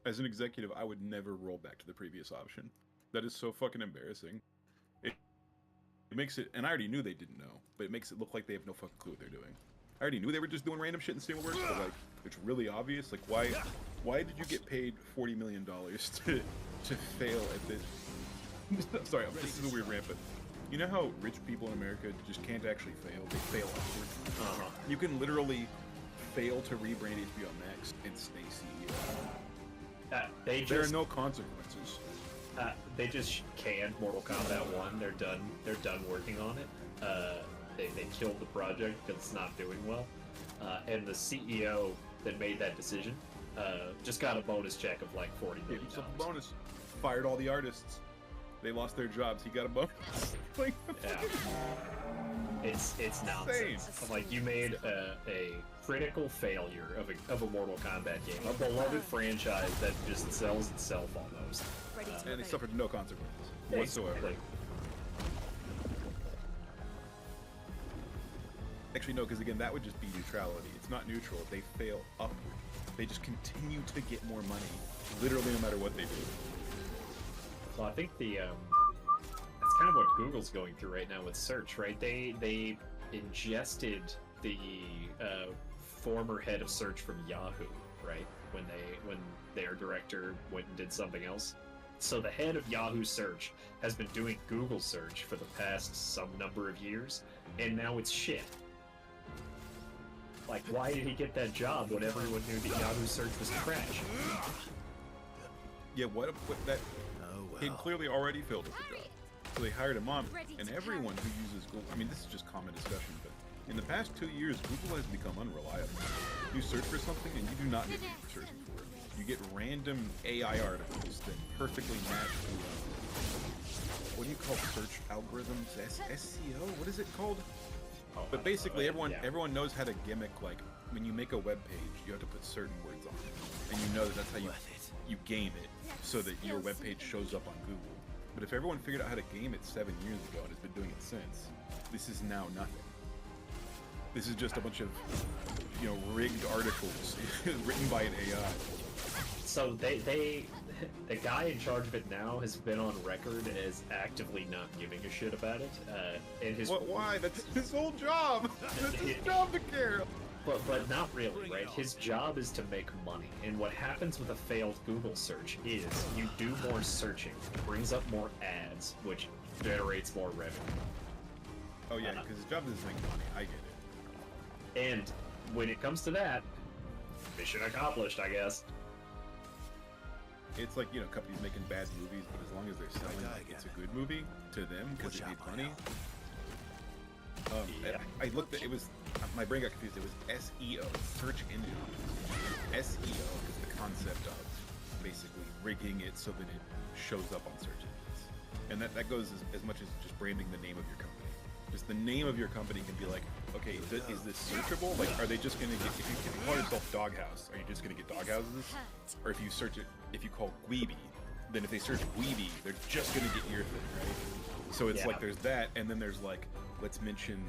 as an executive, I would never roll back to the previous option. That is so fucking embarrassing. It makes it, and I already knew they didn't know, but it makes it look like they have no fucking clue what they're doing. I already knew they were just doing random shit in Steelworks, but like, it's really obvious. Like, why did you get paid $40 million to fail at this? Sorry, this is a weird rant, but you know how rich people in America just can't actually fail? They fail upward. You can literally fail to rebrand HBO Max and stay CEO. There are no consequences. They just canned Mortal Kombat 1. They're done working on it. They killed the project because it's not doing well. And the CEO that made that decision just got a bonus check of like $40 Gave million. himself a bonus. Fired all the artists. They lost their jobs. He got a bonus. Like, Yeah. It's nonsense. Like, you made a critical failure of a Mortal Kombat game, a beloved franchise that just sells itself almost. and they suffered no consequences whatsoever. Exactly. Actually, no, because again, that would just be neutrality. It's not neutral. They fail upward. They just continue to get more money, literally no matter what they do. Well, I think the that's kind of what Google's going through right now with search, right? They ingested the former head of search from Yahoo, right? When their director went and did something else. So the head of Yahoo search has been doing Google search for the past some number of years, and now it's shit. Like, why did he get that job when everyone knew that Yahoo search was trash? Yeah, what that he'd clearly already filled with the job. So they hired him on, and everyone who uses Google, I mean, this is just common discussion, but in the past 2 years, Google has become unreliable. You search for something, and you do not get what you're searching for. You get random AI articles that perfectly match the, what do you call search algorithms? SEO? What is it called? Oh, But basically, yeah. everyone knows how to gimmick, like, when you make a web page, you have to put certain words on it. And you know that that's how you game it, so that your web page shows up on Google. But if everyone figured out how to game it 7 years ago and has been doing it since, this is now nothing. This is just a bunch of, rigged articles written by an AI. So the guy in charge of it now has been on record as actively not giving a shit about it. And his Why? That's his whole job! That's his job to care! But not really, right? His job is to make money, and what happens with a failed Google search is you do more searching, brings up more ads, which generates more revenue. Oh yeah, because his job is to make money, I get it. And when it comes to that, mission accomplished, I guess. It's like, companies making bad movies, but as long as they're selling like it's a good movie to them because it made money. I looked at it was my brain got confused. It was SEO, search engine. SEO is the concept of basically rigging it so that it shows up on search engines, and that goes as much as just branding the name of your company. Just the name of your company can be like, okay, is this searchable? Like, are they just gonna get if you call yourself Doghouse, are you just gonna get Doghouses? Or if you search it, if you call Gweeby, then if they search Gweeby, they're just gonna get your thing, right? So it's like there's that, and then there's like, let's mention,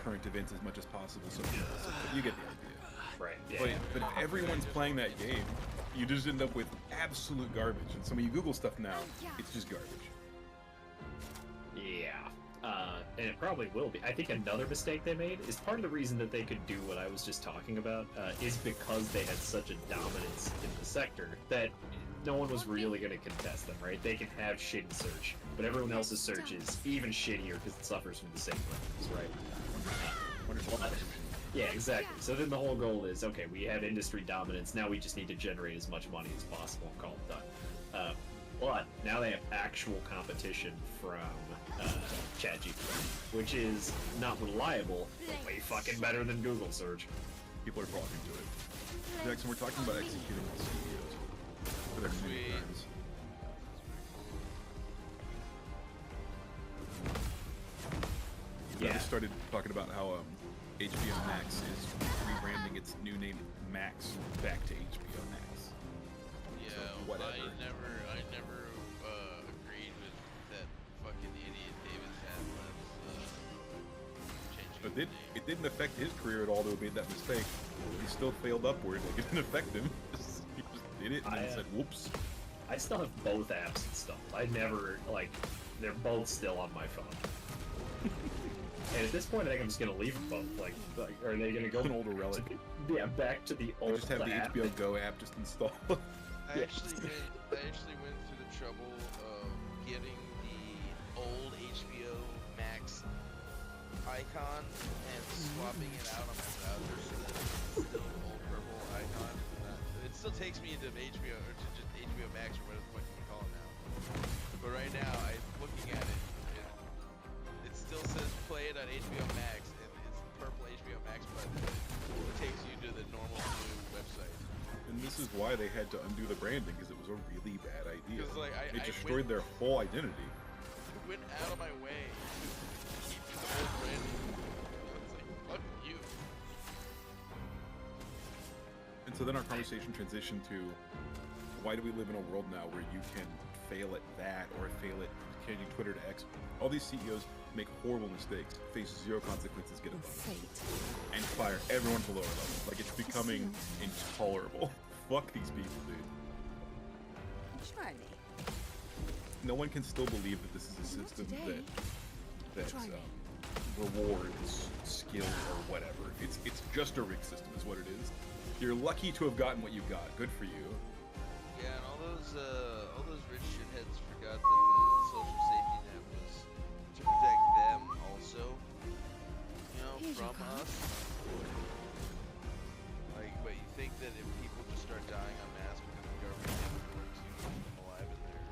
current events as much as possible. So you get the idea. Right. Yeah. But if everyone's playing that game, you just end up with absolute garbage. And so when you Google stuff now, it's just garbage. Yeah. And it probably will be. I think another mistake they made is part of the reason that they could do what I was just talking about is because they had such a dominance in the sector that no one was really going to contest them, right? They can have shitty search, but everyone else's search is even shittier because it suffers from the same problems, right? Yeah, exactly. So then the whole goal is, okay, we have industry dominance, now we just need to generate as much money as possible and call it done. But now they have actual competition from ChatGPT, which is not reliable, but way fucking better than Google search. People are flocking to it. Jackson, we're talking about executing the CEOs for their new friends. I just started talking about how HBO Max is rebranding its new name Max back to HBO Max. Yeah, So, whatever. I never agreed with that fucking idiot David Zaslav changing But the name. it didn't affect his career at all to have made that mistake. He still failed upward. Like, it didn't affect him. He just did it and then said, whoops. I still have both apps installed. I never, they're both still on my phone. And at this point, I think I'm just gonna leave them both. Like are they gonna go An older relic. back to the I old just have the app? HBO Go app just installed. I actually went through the trouble of getting the old HBO Max icon and swapping it out on my browser so that it's still an old purple icon. It still takes me into HBO or to just HBO Max or whatever the fuck you can call it now. But right now, I'm looking at it. It still says play it on HBO Max, and it's the purple HBO Max button. It takes you to the normal new website. And this is why they had to undo the branding, because it was a really bad idea. 'Cause, like, it destroyed their whole identity. I went out of my way to keep the old branding. It's like, fuck you. And so then our conversation transitioned to, why do we live in a world now where you can fail at that or fail at changing Twitter to X? All these CEOs make horrible mistakes, face zero consequences, get a bonus, and fire everyone below our level. Like, it's becoming intolerable. Fuck these people, dude. no one can still believe that this is a system that rewards skill or whatever. It's just a rigged system, is what it is. You're lucky to have gotten what you got. Good for you. Yeah, and all those rich shitheads forgot that the social safety net was to protect them also, you know, Here you from go. us. Like, but you think that if people just start dying en masse because the government can't afford to keep them alive in their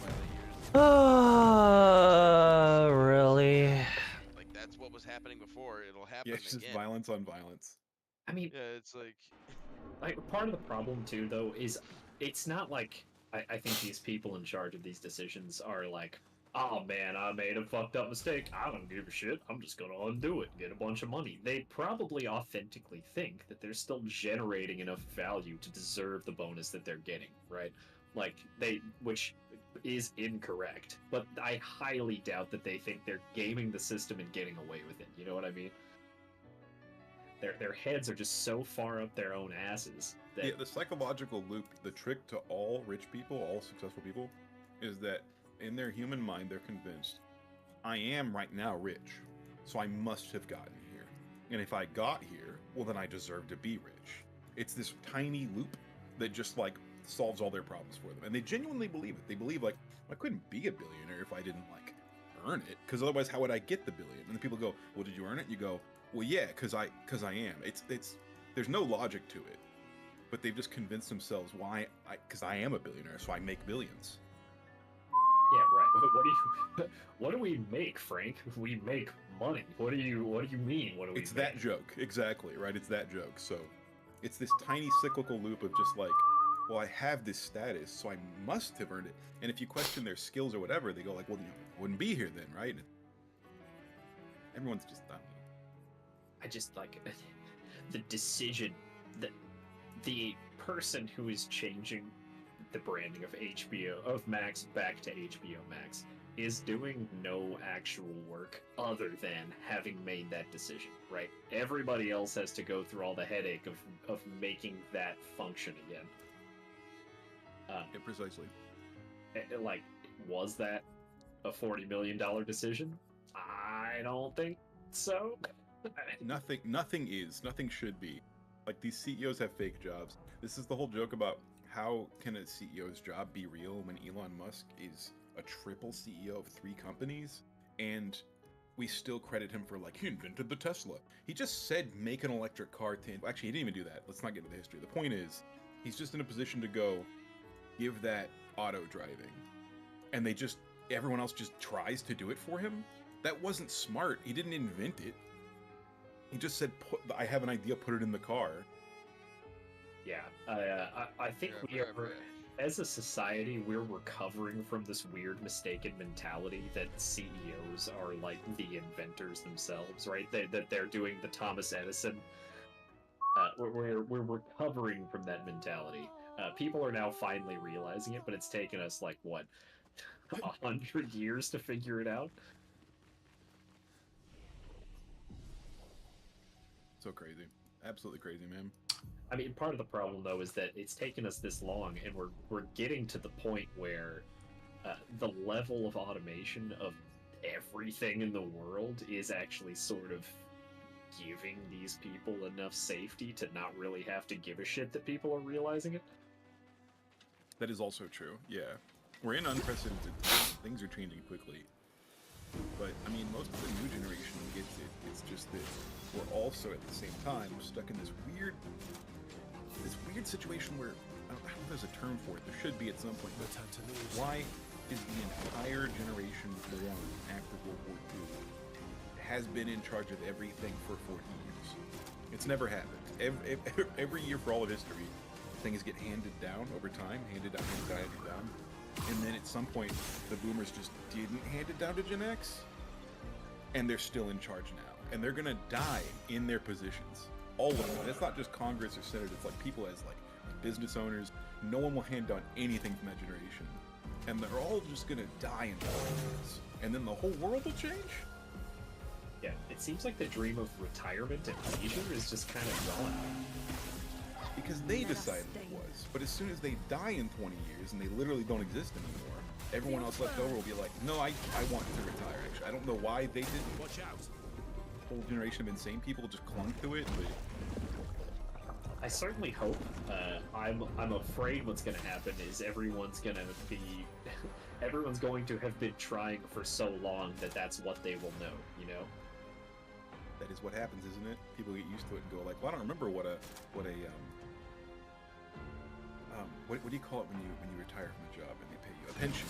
final years, Really? like that's what was happening before, it'll happen Yeah, it's just again. violence on violence. I mean, Yeah, it's like part of the problem too, though, is it's not like I think these people in charge of these decisions are like, oh man, I made a fucked up mistake. I don't give a shit. I'm just gonna undo it and get a bunch of money. They probably authentically think that they're still generating enough value to deserve the bonus that they're getting, right? Like which is incorrect, but I highly doubt that they think they're gaming the system and getting away with it. You know what I mean? Their heads are just so far up their own asses that Yeah, the psychological loop, the trick to all rich people, all successful people, is that in their human mind, they're convinced, I am right now rich, so I must have gotten here. And if I got here, well, then I deserve to be rich. It's this tiny loop that just, like, solves all their problems for them. And they genuinely believe it. They believe, like, I couldn't be a billionaire if I didn't, like, earn it, because otherwise how would I get the billion? And then people go, well, did you earn it? You go, well, yeah, because I am. It's there's no logic to it, but they've just convinced themselves because I am a billionaire, so I make billions. yeah, right. What do we make, Frank? We make money. What do you mean? What do we It's make? that joke, exactly, right? It's that joke. So it's this tiny cyclical loop of just like, well, I have this status, so I must have earned it. And if you question their skills or whatever, they go like, well, I wouldn't be here then, right? Everyone's just dumb. I just like the decision that the person who is changing the branding of Max back to HBO Max is doing no actual work other than having made that decision, right? Everybody else has to go through all the headache of making that function again. Yeah, precisely. Like, was that a $40 million decision? I don't think so. Nothing should be. Like, these CEOs have fake jobs. This is the whole joke about how can a CEO's job be real when Elon Musk is a triple CEO of 3 companies, and we still credit him for, like, he invented the Tesla. He just said make an electric car actually, he didn't even do that. Let's not get into the history. The point is, he's just in a position to go give that auto driving, and everyone else just tries to do it for him. That wasn't smart. He didn't invent it. He just said, I have an idea, put it in the car. Yeah, I think Yeah, we are, as a society, we're recovering from this weird mistaken mentality that CEOs are like the inventors themselves, right? That they're doing the Thomas Edison. We're recovering from that mentality. People are now finally realizing it, but it's taken us like what 100 years to figure it out. So crazy. Absolutely crazy, man. I mean, part of the problem though is that it's taken us this long, and we're getting to the point where the level of automation of everything in the world is actually sort of giving these people enough safety to not really have to give a shit that people are realizing it. That is also true, yeah. We're in unprecedented times. Things are changing quickly. But, I mean, most of the new generation gets it. It's just that we're also, at the same time, stuck in this weird situation where, I don't know if there's a term for it, there should be at some point, but why is the entire generation born after World War II has been in charge of everything for 40 years? It's never happened. Every year for all of history, things get handed down over time, handed down, and then at some point, the boomers just didn't hand it down to Gen X, and they're still in charge now. And they're gonna die in their positions. All of them. And it's not just Congress or Senate, it's like people as like business owners. No one will hand down anything from that generation. And they're all just gonna die in politics. And then the whole world will change? Yeah, it seems like the dream of retirement and leisure is just kind of gone. because they decided it was. But as soon as they die in 20 years and they literally don't exist anymore, everyone else left over will be like, no, I want to retire, actually. I don't know why they didn't. Watch out. Whole generation of insane people just clung to it, but I certainly hope. I'm afraid what's going to happen is everyone's going to have been trying for so long that that's what they will know. You know. that is what happens, isn't it? People get used to it and go like, well, I don't remember what do you call it when you retire from a job and they pay you a pension?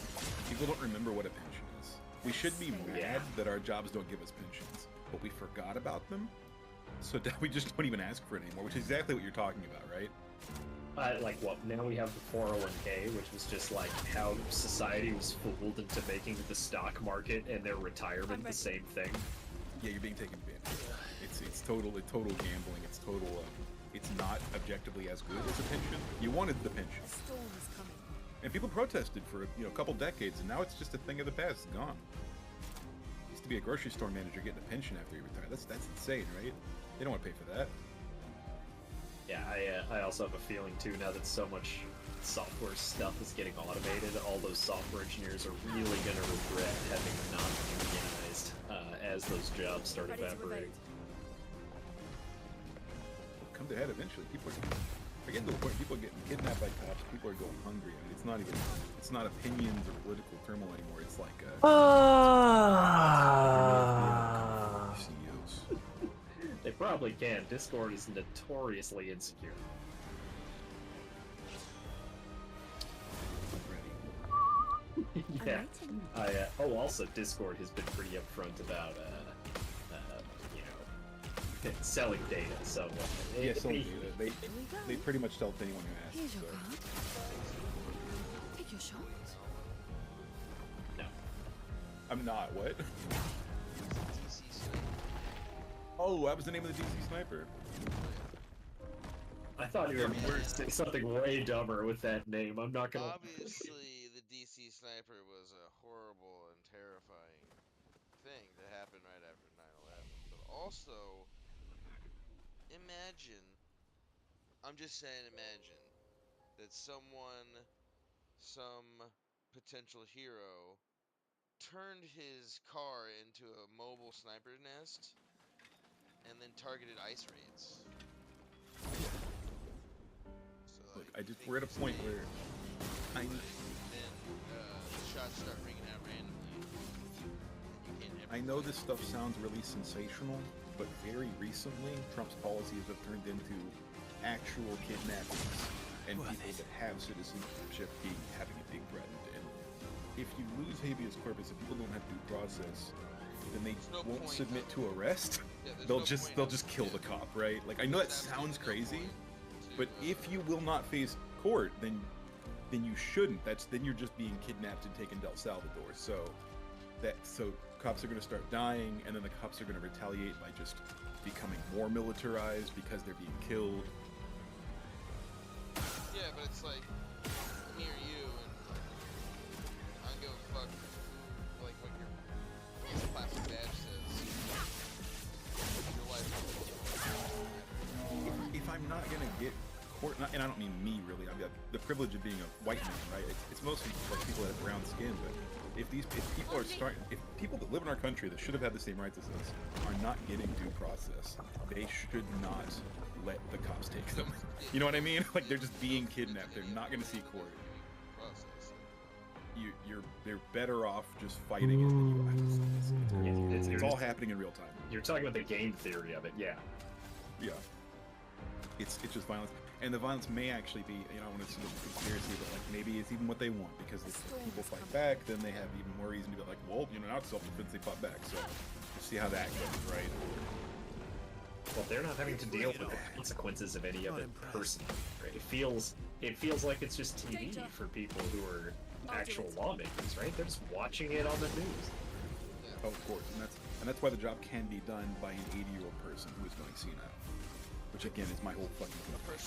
People don't remember what a pension is. We should be mad that our jobs don't give us pensions, but we forgot about them, so that we just don't even ask for it anymore. Which is exactly what you're talking about, right? Like what? Now we have the 401k, which was just like how society was fooled into making the stock market and their retirement the same thing. Yeah, you're being taken advantage of. It's total gambling. It's total. It's not objectively as good as a pension. You wanted the pension, Storm is coming. and people protested for a couple decades, and now it's just a thing of the past. It's gone. Used to be a grocery store manager getting a pension after you retire. That's insane, right? They don't want to pay for that. Yeah, I also have a feeling too, now that so much software stuff is getting automated, all those software engineers are really going to regret having not unionized as those jobs start Ready to evaporating. Come to head eventually. People are getting to the point. People are getting kidnapped by cops. People are going hungry. I mean, it's not opinions or political turmoil anymore. It's like CEOs. They probably can. Discord is notoriously insecure. Yeah. Also, Discord has been pretty upfront about, selling data. So, Yeah, selling data. They pretty much sell to anyone who asks. Here's your So. card. Pick your shot. No. I'm not. What? DC Sniper. Oh, that was the name of the DC sniper. I thought you were going to say something way dumber with that name. I'm not gonna. Obviously, the DC Sniper was a horrible and terrifying thing to happen right after 9/11. But also, imagine, I'm just saying imagine, that some potential hero, turned his car into a mobile sniper nest and then targeted ice raids. So, Look, like, we're at a point where then shots start ringing out randomly. And you can't I know this stuff sounds really sensational, but very recently, Trump's policies have turned into actual kidnappings and people that have citizenship having it being threatened. And if you lose habeas corpus, if people don't have due process, then they There's no won't point submit of- to arrest. Yeah, there's They'll no just point they'll of- just kill yeah. the cop, right? Like I know that There's sounds absolutely no crazy, point to, but if you will not face court, then you shouldn't. Then you're just being kidnapped and taken to El Salvador. So cops are going to start dying, and then the cops are going to retaliate by just becoming more militarized because they're being killed. Yeah, but it's like me or you, and I don't give a fuck like what your plastic badge says. Your life If I'm not going to get court, and I don't mean me really, I mean the privilege of being a white man, right? It's mostly like people that have brown skin, but if people that live in our country that should have had the same rights as us are not getting due process, they should not let the cops take them. You know what I mean? Like they're just being kidnapped. They're not going to see court. process. They're better off just fighting it than you have to see. It's all happening in real time. You're talking about the game theory of it, yeah. Yeah. It's just violence. And the violence may actually be, I don't want to see a conspiracy, but like maybe it's even what they want, because if people fight back, then they have even more reason to be like, well, now it's self-defense, they fought back. So we'll see how that goes, right? Well, they're not having to deal with the consequences of any of it personally. Right? It feels like it's just TV for people who are actual lawmakers, right? They're just watching it on the news. Oh, of course. And that's why the job can be done by an 80-year-old person who is going senile. Which again is my whole fucking point.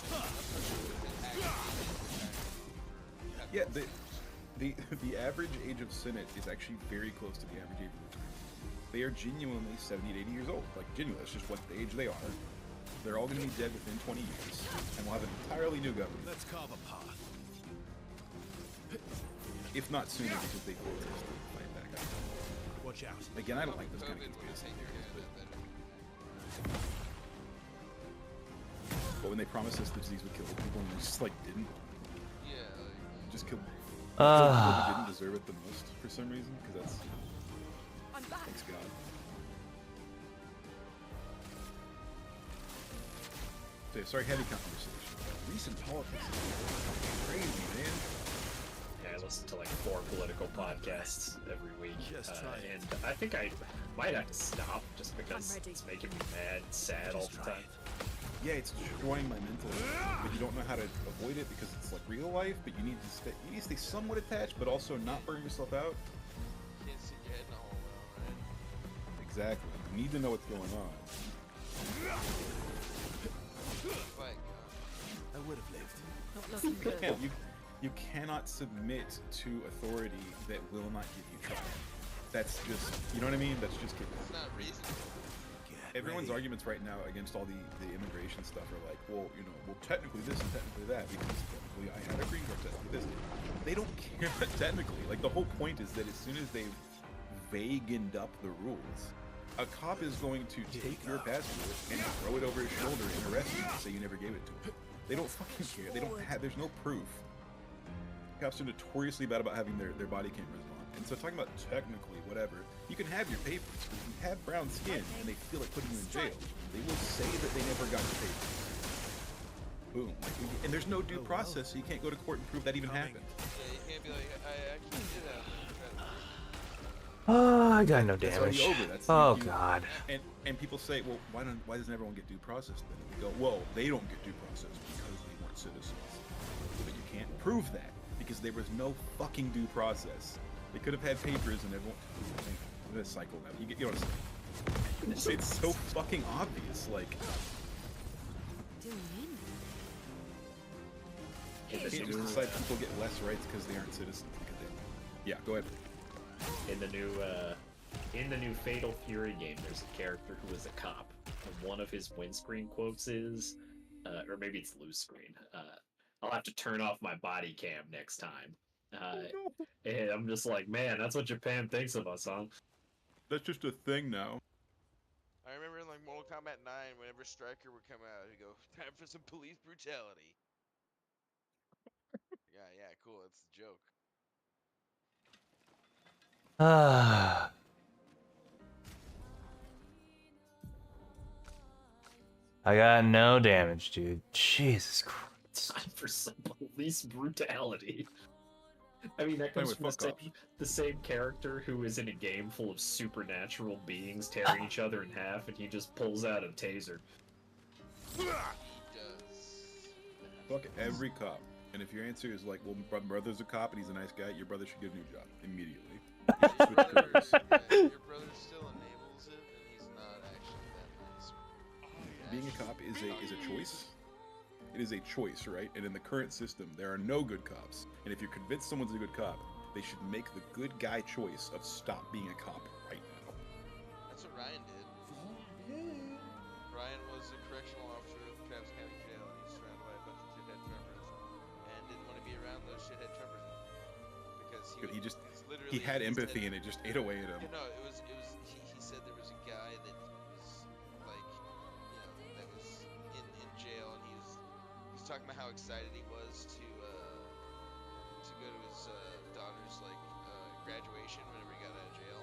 Yeah, the average age of Senate is actually very close to the average age of retirement. They are genuinely 70 to 80 years old. Like genuinely, that's just what the age they are. They're all going to be dead within 20 years, and we'll have an entirely new government. Let's carve a path. If not sooner, because they forced us to fight back. Watch out. Again, I don't like those kind of COVID would have conspiracy taken care theories, of but, that better. but when they promised us the disease would kill people and they just like didn't, Yeah, like, just killed people who Ah. didn't deserve it the most for some reason, because that's, I'm back. thanks God. So, sorry, heavy conversation. Recent politics is crazy, man. Yeah, I listen to like 4 political podcasts every week, Just try it. and I think I might have to stop just because ready. it's making me mad, and sad all Just the try time. it. Yeah, it's destroying my mental, but you don't know how to avoid it because it's like real life. But you need to stay somewhat attached, but also not burn yourself out. can't stick your head in a hole, though, right? Exactly. You need to know what's going on. Fight, I would have lived. Not looking You good. can't. You cannot submit to authority that will not give you trial. That's just, you know what I mean? That's just it's not reasonable. Get everyone's ready. arguments right now against all the immigration stuff are like, well, you know, well, technically this and technically that, because technically I had a green card, technically this. They don't care technically. Like, the whole point is that as soon as they've vaguened up the rules, a cop is going to take your passport and throw it over his shoulder and arrest you and say you never gave it to him. They don't fucking care. They don't have, there's no proof. Cops are notoriously bad about having their body cameras on. And so talking about technically, whatever, you can have your papers. If you have brown skin and they feel like putting you in jail, they will say that they never got your papers. Boom. Like, and there's no due process, so you can't go to court and prove that even happened. Yeah, you can't be like, I actually did have it. Oh, I got no That's already damage. over. That's Oh you- god. And people say, well, why doesn't everyone get due process then? And we go, well, they don't get due process because they weren't citizens. But you can't prove that because there was no fucking due process. They could have had papers and everyone. This cycle now. You know what I'm saying? It's so fucking obvious. Like, Doing in. In the you can't new, just decide people get less rights because they aren't citizens. Because they, yeah, go ahead. in the new Fatal Fury game, there's a character who is a cop, and one of his windscreen quotes is, or maybe it's loose screen. I'll have to turn off my body cam next time. And I'm just like, man, that's what Japan thinks of us, huh? That's just a thing now. I remember in like Mortal Kombat 9, whenever Stryker would come out, he'd go, "Time for some police brutality." Yeah, cool. That's the joke. Ah. I got no damage, dude. Jesus Christ. Time for some police brutality. I mean, that comes Anyway, from the fuck same, the same character who is in a game full of supernatural beings tearing each other in half, and he just pulls out a taser. He does. Fuck every cop. And if your answer is like, well, my brother's a cop and he's a nice guy, your brother should get a new job immediately. Your Switch brother, careers. your brother still enables it, and he's not actually that nice. Being a cop is a choice. It is a choice, right? And in the current system, there are no good cops. And if you're convinced someone's a good cop, they should make the good guy choice of stop being a cop right now. That's what Ryan did. Ryan was a correctional officer at Travis County Jail, and he's surrounded by a bunch of shithead trumpers, and didn't want to be around those shithead trumpers because But he just it's literally he had said- empathy and it just ate away at him. No, it was he said there was a guy that was like, that was in jail, and he's talking about how excited he was to go to his daughter's graduation whenever he got out of jail,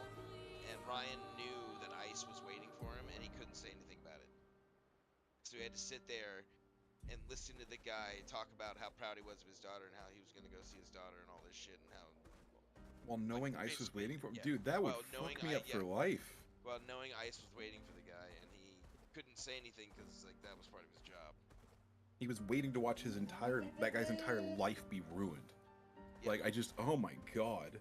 and Ryan knew that ICE was waiting for him, and he couldn't say anything about it. So he had to sit there and listen to the guy talk about how proud he was of his daughter and how he was going to go see his daughter and all this shit, and how While knowing like, ICE was basically, waiting for him, yeah. dude, that would Well, knowing fuck me up for life. well, knowing ICE was waiting for the guy, and he couldn't say anything because like that was part of his job. He was waiting to watch that guy's entire life be ruined. Yeah. Like, oh my god.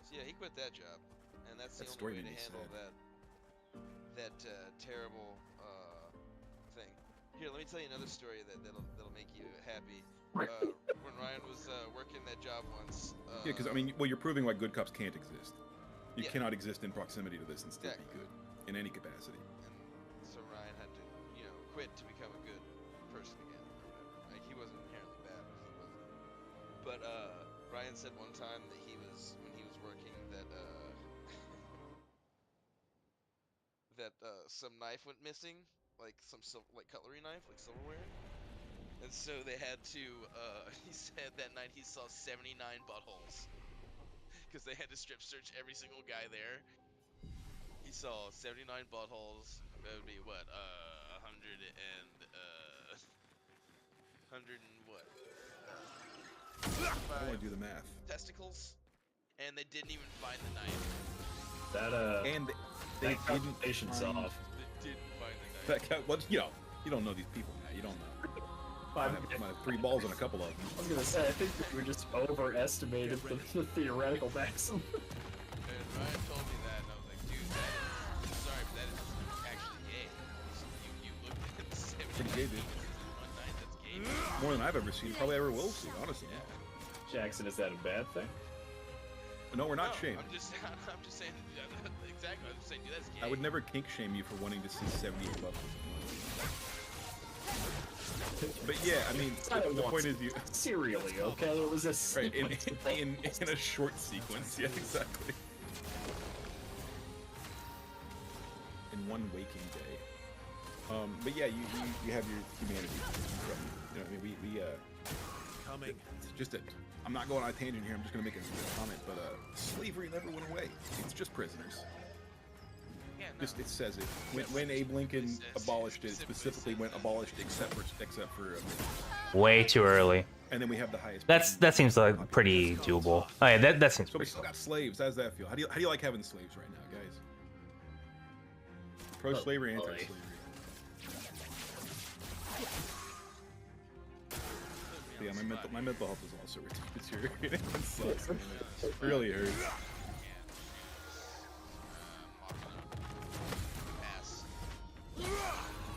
So yeah, he quit that job, and that's the That only story way to made me handle that terrible thing. Here, let me tell you another story that'll make you happy. When Ryan was working that job once. Yeah, because I mean, well, you're proving why good cops can't exist. You Yeah. cannot exist in proximity to this and still Exactly. be good in any capacity. quit to become a good person again. Or whatever. Like he wasn't inherently bad, but he wasn't. But Ryan said one time that he was when he was working that some knife went missing, like some like cutlery knife, like silverware. And so they had to, he said that night he saw 79 buttholes. Because they had to strip search every single guy there. He saw 79 buttholes. That would be what, 100 and what? I want to do the math. Testicles. And they didn't even find the knife. That And they that didn't calculation's find off. They didn't find the knife. Well, you know, you don't know these people, man. You don't know. I have 3 balls and a couple of them. I was gonna say, I think that we just overestimated the theoretical maximum. And Ryan told me that, and I was like, dude, that is, sorry, but that is actually gay. So you looked at the 70 Pretty gay, dude. one night, that's gay. More than I've ever seen, probably ever will see, honestly. Jackson, is that a bad thing? No, we're not No, shamed. I'm just saying, exactly, I'm just saying, dude, that's gay. I would never kink shame you for wanting to see 78 buttholes. But yeah, I mean, the point is you... Serially, okay? It was a Right, sequence. in a short sequence, yeah, exactly. In one waking day. But yeah, you have your humanity. You know, I mean, we coming. Just I'm not going on a tangent here. I'm just gonna make a comment. But slavery never went away. It's just prisoners. Yeah, no. Just it says it. When Abe Lincoln abolished it, it specifically went abolished except for Way too early. and then we have the highest. That seems like pretty doable. Oh yeah, that seems So we pretty still doable. got slaves. How does that feel? How do you like having slaves right now, guys? Pro-slavery, Oh, boy. anti-slavery. Yeah, my mental health is also deteriorating. It sucks, man. It really hurts.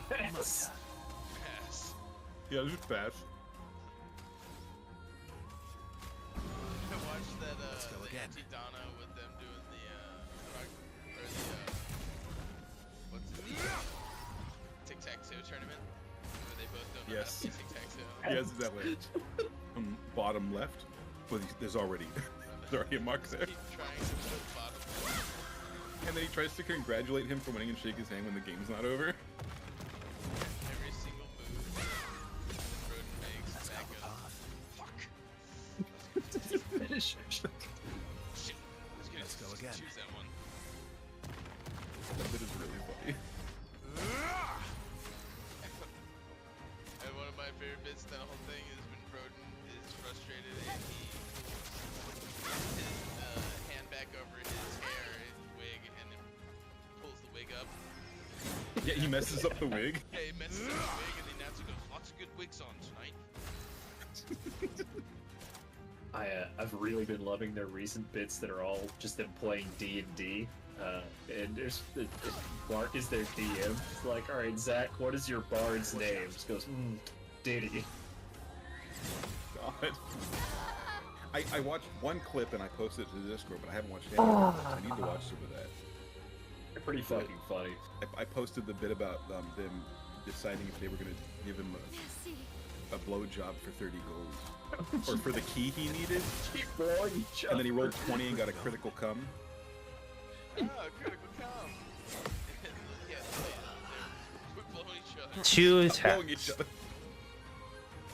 Pass. Yeah, just fast. I watched that the Anti-Donna with them doing what's it, the tic-tac-toe tournament where they both don't know how Yes. to play tic-tac-toe. Yes, exactly. Bottom left. Well, there's already a mark there. Keep trying to put bottom left. And then he tries to congratulate him for winning and shake his hand when the game's not over. Every single move that Roden makes, that goes, fuck. Finish. Shit. Let's go again. Choose that one. That bit is really funny. And one of my favorite bits of that whole thing is when Roden is frustrated and he puts his hand back over his hair, his wig, and then pulls the wig up. Yeah, he messes up the wig. Yeah, he messes up the wig, and the announcer goes, "Lots of good wigs on tonight." I've really been loving their recent bits that are all just them playing D&D. And there's Mark is their DM. It's like, all right, Zach, what is your bard's name? Just goes, Diddy. God. I watched one clip and I posted it to the Discord, but I haven't watched any of it. I need to watch some of that. They're pretty fucking funny. I posted the bit about them deciding if they were going to give him a blowjob for 30 gold. Or for the key he needed. Keep blowing each other. And then he rolled 20 and got a critical cum. Oh, critical com. Yeah, they're blowing each other. Two Blowing taps. each other.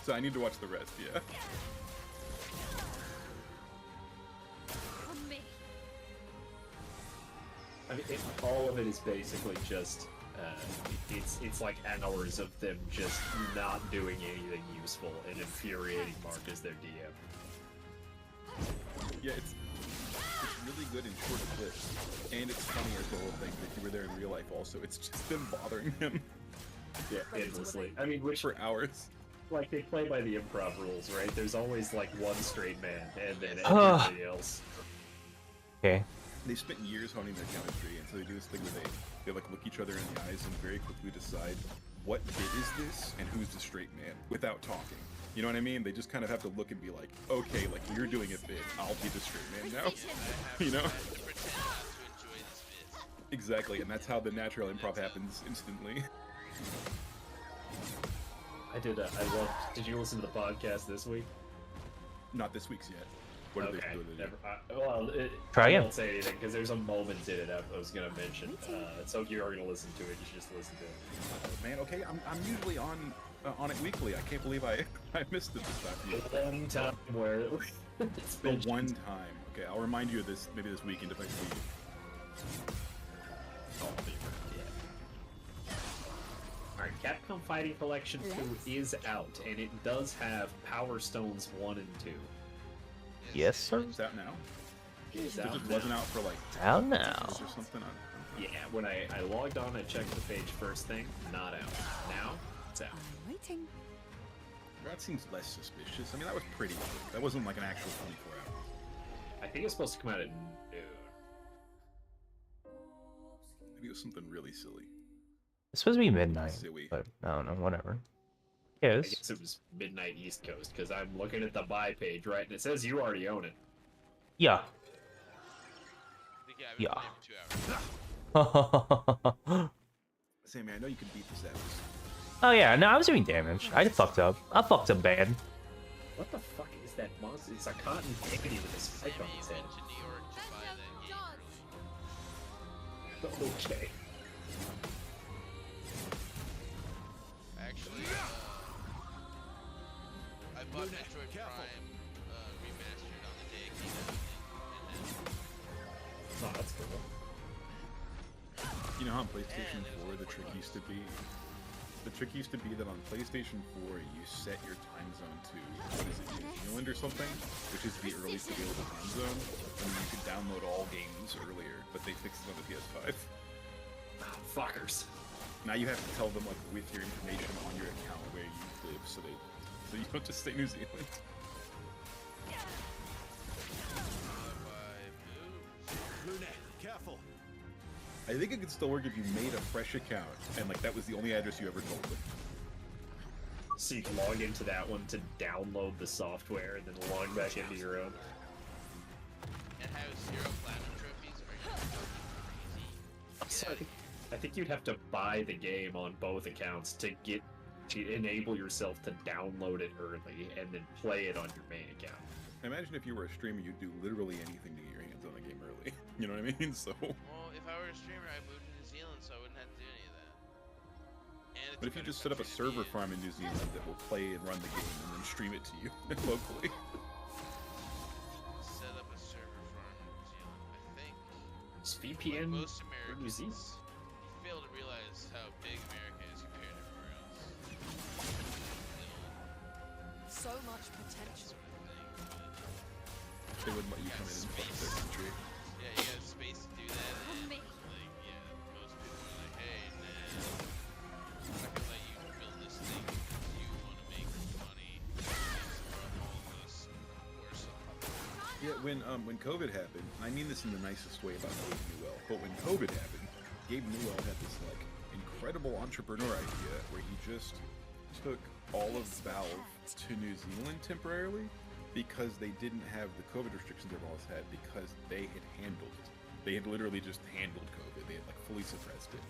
So I need to watch the rest, yeah. On me. I mean, all of it is basically just, it's like hours of them just not doing anything useful and infuriating Mark as their DM. Yeah, it's really good in short clips. And it's funny as the whole thing that you were there in real life also. It's just them bothering him Yeah, endlessly. I mean, which, for hours. like, they play by the improv rules, right? There's always, like, one straight man, and then Ugh. everybody else. Okay. They spent years honing their chemistry, and so they do this thing where they like look each other in the eyes and very quickly decide what bit is this and who's the straight man without talking. You know what I mean? They just kind of have to look and be like, okay, like you're doing it big, I'll be the straight man now. You know? I have to pretend not to enjoy this bit. Exactly, and that's how the natural improv happens instantly. I did. I loved. Did you listen to the podcast this week? Not this week's yet. What did Okay. they do? Never, well, Try I again. won't say anything because there's a moment in it I was gonna mention. So if you are gonna listen to it, you should just listen to it. Oh, man, okay, I'm usually on it weekly. I can't believe I missed it this time. The one time where it's The been one time. Okay, I'll remind you of this maybe this weekend if I see you. Alright, Capcom Fighting Collection 2 is out, and it does have Power Stones 1 and 2. Yes, sir. It's out now. It's It out just now. wasn't out for like Out now. years or something. Yeah, when I logged on, I checked the page first thing, not out. Now, it's out. I'm waiting. That seems less suspicious. I mean, that was pretty quick. That wasn't like an actual 24 hours. I think it's supposed to come out at noon. Maybe it was something really silly. It's supposed to be midnight, Silly. but I don't know. Whatever. I Yes. guess it was midnight East Coast, because I'm looking at the buy page, right, and it says you already own it. Yeah. I think, yeah, I've been Yeah. playing for 2 hours. Sammy, I know you can beat this Atlas. Oh yeah, no, I was doing damage. I fucked up. I fucked up bad. What the fuck is that monster? It's a cotton candy with a spike on Sammy its went head. to New York to buy that game early. Okay. Actually, I bought Metroid Prime remastered on the day it came out. Oh, that's cool. You know how on PlayStation 4 the trick used to be? The trick used to be that on PlayStation 4 you set your time zone to, what is it, New Zealand or something? Which is the earliest available time zone. And then you could download all games earlier, but they fixed it on the PS5. Ah, fuckers. Now you have to tell them like with your information on your account where you live so you don't just say New Zealand. I think it could still work if you made a fresh account and like that was the only address you ever told them. So you can log into that one to download the software and then log back into your own. And have 0 platinum trophies are you crazy? So I think you'd have to buy the game on both accounts to enable yourself to download it early and then play it on your main account. Imagine if you were a streamer, you'd do literally anything to get your hands on the game early. You know what I mean? So. Well, if I were a streamer, I'd move to New Zealand so I wouldn't have to do any of that. And it's But if you a better just set up a country to server be in. farm in New Zealand that will play and run the game and then stream it to you locally. Set up a server farm in New Zealand, I think. Is Like VPN most for New Americans, Zealand? you fail to realize how big America is compared to everywhere else. Little So much potential. sort of thing, but They wouldn't let you come in and fuck their country. yeah, you have space to do that. And, like, yeah, most people are like, hey, nah, I'm not gonna let you build this thing because you want to make money. From all of us worse off. Yeah, when COVID happened, and I mean this in the nicest way about Gabe Newell, but when COVID happened, Gabe Newell had this like incredible entrepreneur idea where he just took all of Valve to New Zealand temporarily because they didn't have the COVID restrictions everyone else had because they had handled it. They had literally just handled COVID. They had like fully suppressed it.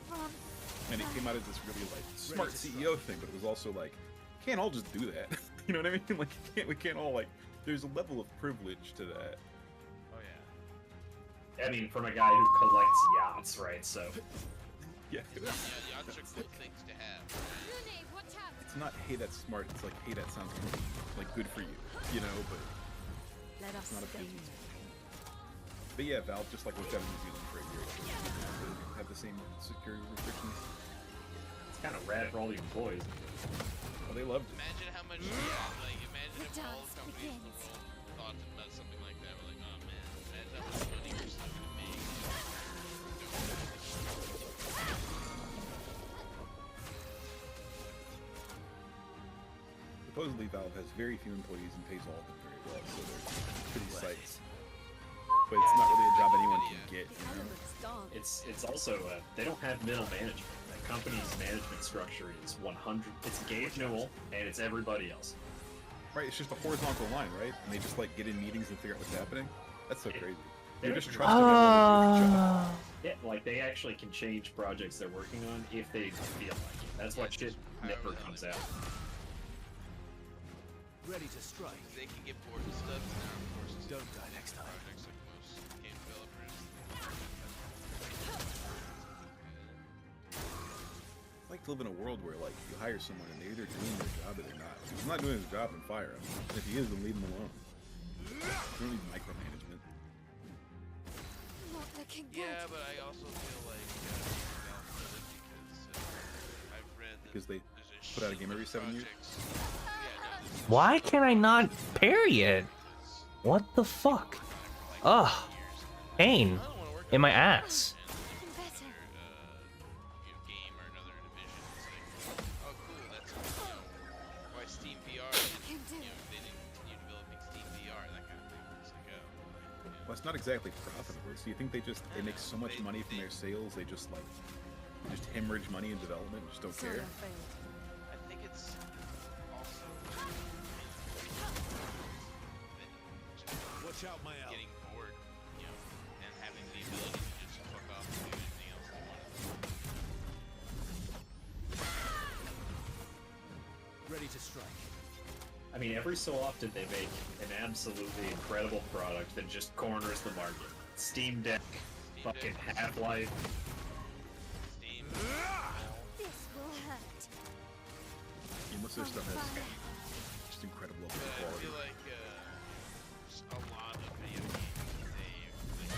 And it came out as this really like smart CEO thing, but it was also like, can't all just do that. You know what I mean? Like we can't all like there's a level of privilege to that. Oh yeah. I mean, from a guy who collects yachts, right? So Yeah. Yeah, yachts are cool things to have. Rooney, watch out! It's not hey that's smart, it's like hey that sounds like good for you. You know, Let us not a stay. but yeah, Valve just like looked out of New Zealand for a year to have the same security restrictions. it's kind of rad for all the employees. Well, they loved it. Imagine how much, like, imagine The if all dance companies in the begins. world thought about something like that. We're like, oh man, imagine how much money we're still gonna make. Supposedly Valve has very few employees and pays all of them very well, so they're pretty psyched. But it's not really a job anyone can get, The you know? elements dance. It's also they don't have middle management. The company's management structure is 100. It's Gabe Newell and it's everybody else. Right, it's just a horizontal line, right? And they just like get in meetings and figure out what's happening. That's so Yeah. crazy. You're just trusting everyone to do the job. Ah. Yeah, like they actually can change projects they're working on if they feel like it. That's why shit never comes out. Ready to strike. They can get bored with stuff, and they're forced to Don't die next time. projects like most game developers. I like to live in a world where like you hire someone and they're either doing their job or they're not. If he's not doing his job, then fire him. And if he is, then leave him alone. You don't need micromanagement. Not looking good. Yeah, but I also feel like because I've read that Because they there's put out a game every 7 years? projects. Yeah, no, there's Why can I not parry it? What the fuck? Ugh. Pain I don't want to work in my on ass. Even better. game or another division. It's like, oh cool, that's why Steam VR. Can do. They didn't continue developing Steam VR, that kind of thing. It's like, oh. Well, it's not exactly profitable. So you think they make so much money from their sales, they just hemorrhage money in development, just don't care. Solo failed. I think it's also Watch out, my ally. getting bored, and having the ability to just fuck off and do anything else they want. Ready to strike. I mean, every so often they make an absolutely incredible product that just corners the market. Steam Deck, fucking Half-Life. Steam. This will hurt. Yeah, most of their stuff has just incredible But I quality. feel like just a lot of video games they made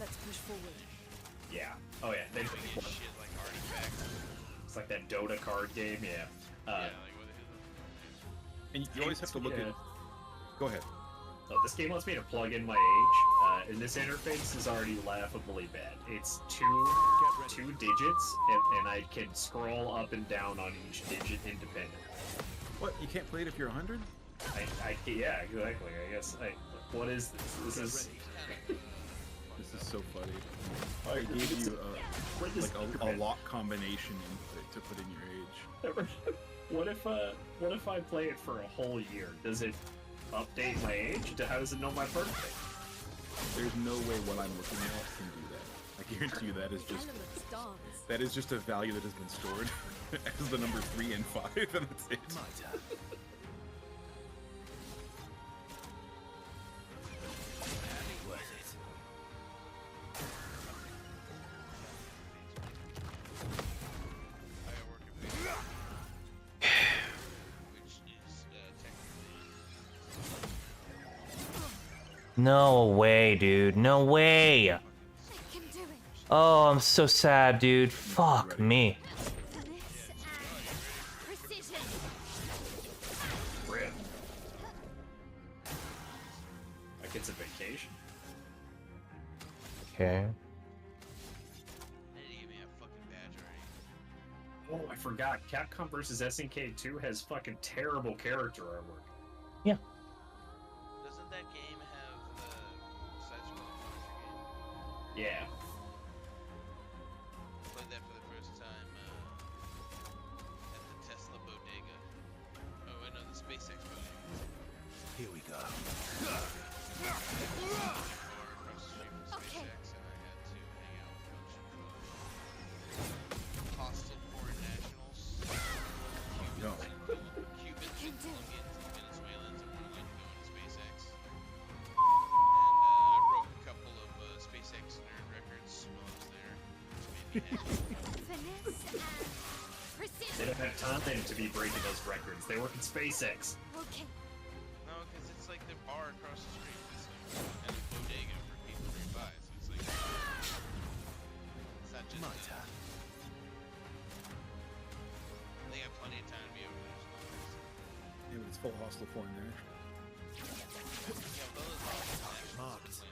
Let's push forward. Yeah. Oh yeah. They, doing it shit like Artifact. it's like that Dota card game. Yeah. Yeah, like what And you always have to look Yeah. at. Go ahead. Oh, this game wants me to plug in my age, and this interface is already laughably bad. It's two digits, and I can scroll up and down on each digit independently. What? You can't play it if you're 100? Yeah, exactly. I guess. What is this? This is. This is so funny. I gave you What is a lock combination input to put in your age. What if I play it for a whole year? Does it update my age? How does it know my birthday? There's no way what I'm looking at can do that. I guarantee you Elements dance. that is just a value that has been stored as the number 3 and 5, and that's it. My turn. Worth it. I work at which is technically No way, dude. No way. I can do it. Oh, I'm so sad, dude. Fuck me. Finesse and precision. Rip. Like it's a vacation. Okay. they need to give me a fucking badge already. Oh, I forgot. Capcom vs. SNK 2 has fucking terrible character artwork. Doesn't that game have the side-scrolling monster game? Yeah. Played that for the first time at the Tesla bodega. Oh, wait, no, the SpaceX bodega. Here we go. Or across the street from Okay. SpaceX, and I had to hang out with a bunch of hostile foreign nationals. No. Cubans, Can do. Colombians, and Venezuelans that wanted to go into SpaceX. And I broke a couple of SpaceX nerd records while I was there, which made me happy. Finesse and They precision. don't have time to be breaking those records. They work at SpaceX. Okay. No, because it's like the bar across the street. It's like, and a bodega for people nearby. So it's like it's not just. My turn. They got plenty of time to be over there. Yeah, but it's full hostile foreign there. So. Yeah, well, those are international Marked. discipline.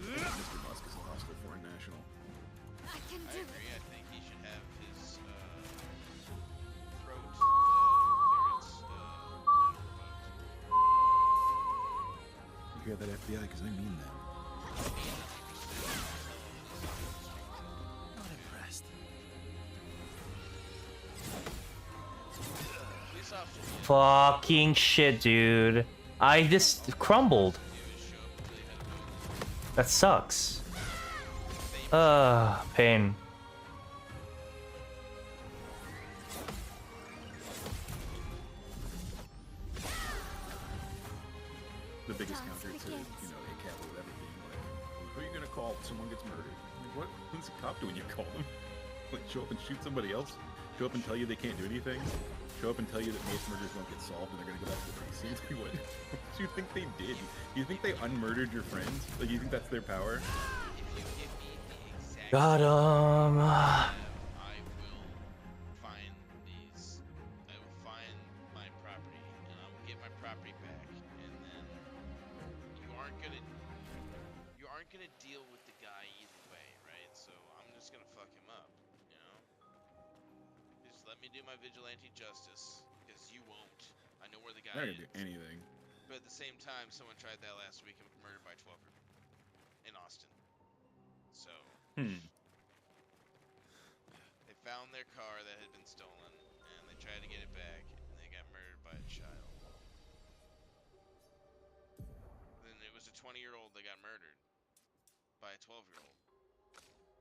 Mr. Musk is a hostile foreign national. I can I do it. agree. I think he should have his throat clearance revoked. You hear that, FBI? Because I mean that. Not impressed. Police officers, Fucking shit, dude. I just crumbled. That sucks. Pain. The biggest counter to, you know, ACAB or whatever being like, who are you gonna call if someone gets murdered? Like, what? Who's a cop when you call them? Like, show up and shoot somebody else? Show up and tell you they can't do anything? Show up and tell you that mace murders won't get solved and they're gonna go back to the precinct? Like, what? What do you think they did? Do you think they unmurdered your friends? Like, you think that's their power? If you give me the exact Got him. I will find these. I will find my property, and I will get my property back, and then you aren't gonna deal with the guy either way, right? So I'm just gonna fuck him up, you know? Just let me do my vigilante justice, because you won't. I know where the guy They're not is. gonna do anything. But at the same time, someone tried that last week and was murdered by 12 in Austin. So they found their car that had been stolen, and they tried to get it back, and they got murdered by a child. Then it was a 20-year-old that got murdered by a 12-year-old.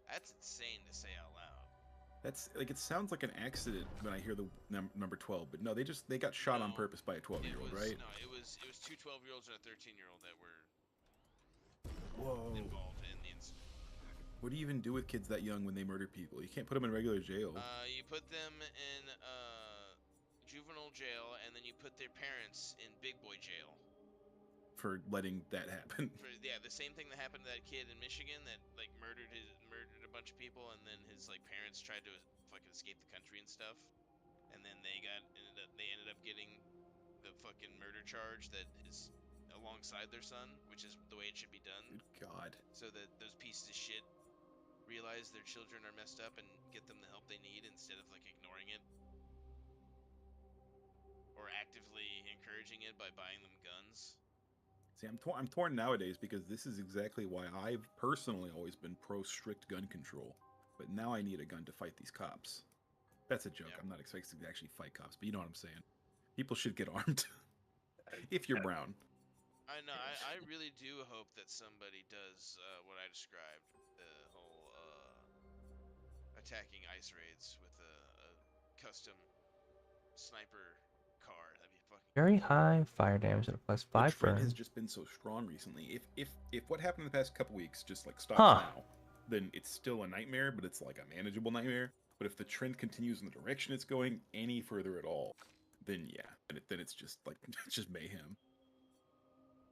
That's insane to say out loud. That's like, it sounds like an accident when I hear the number 12, but no, they got shot on No, purpose by a 12-year-old, right? No, it was two 12-year-olds and a 13-year-old that were Whoa. involved in the incident. What do you even do with kids that young when they murder people? You can't put them in regular jail. You put them in juvenile jail, and then you put their parents in big boy jail. For letting that happen. Yeah, the same thing that happened to that kid in Michigan that like murdered a bunch of people, and then his like parents tried to fucking escape the country and stuff, and then they ended up getting the fucking murder charge that is alongside their son, which is the way it should be done. Good God. So that those pieces of shit realize their children are messed up and get them the help they need instead of like ignoring it or actively encouraging it by buying them guns. See, I'm torn nowadays because this is exactly why I've personally always been pro strict gun control. But now I need a gun to fight these cops. That's a joke. Yeah. I'm not expecting to actually fight cops, but you know what I'm saying. People should get armed. If you're brown. I know. I really do hope that somebody does what I described, the whole attacking ice raids with a custom sniper car. That'd be fucking Very high fire damage at a plus The 5 trend burn. has just been so strong recently. If what happened in the past couple weeks just like stops Huh. now, then it's still a nightmare, but it's like a manageable nightmare. But if the trend continues in the direction it's going any further at all, then yeah, then it's just like it's just mayhem.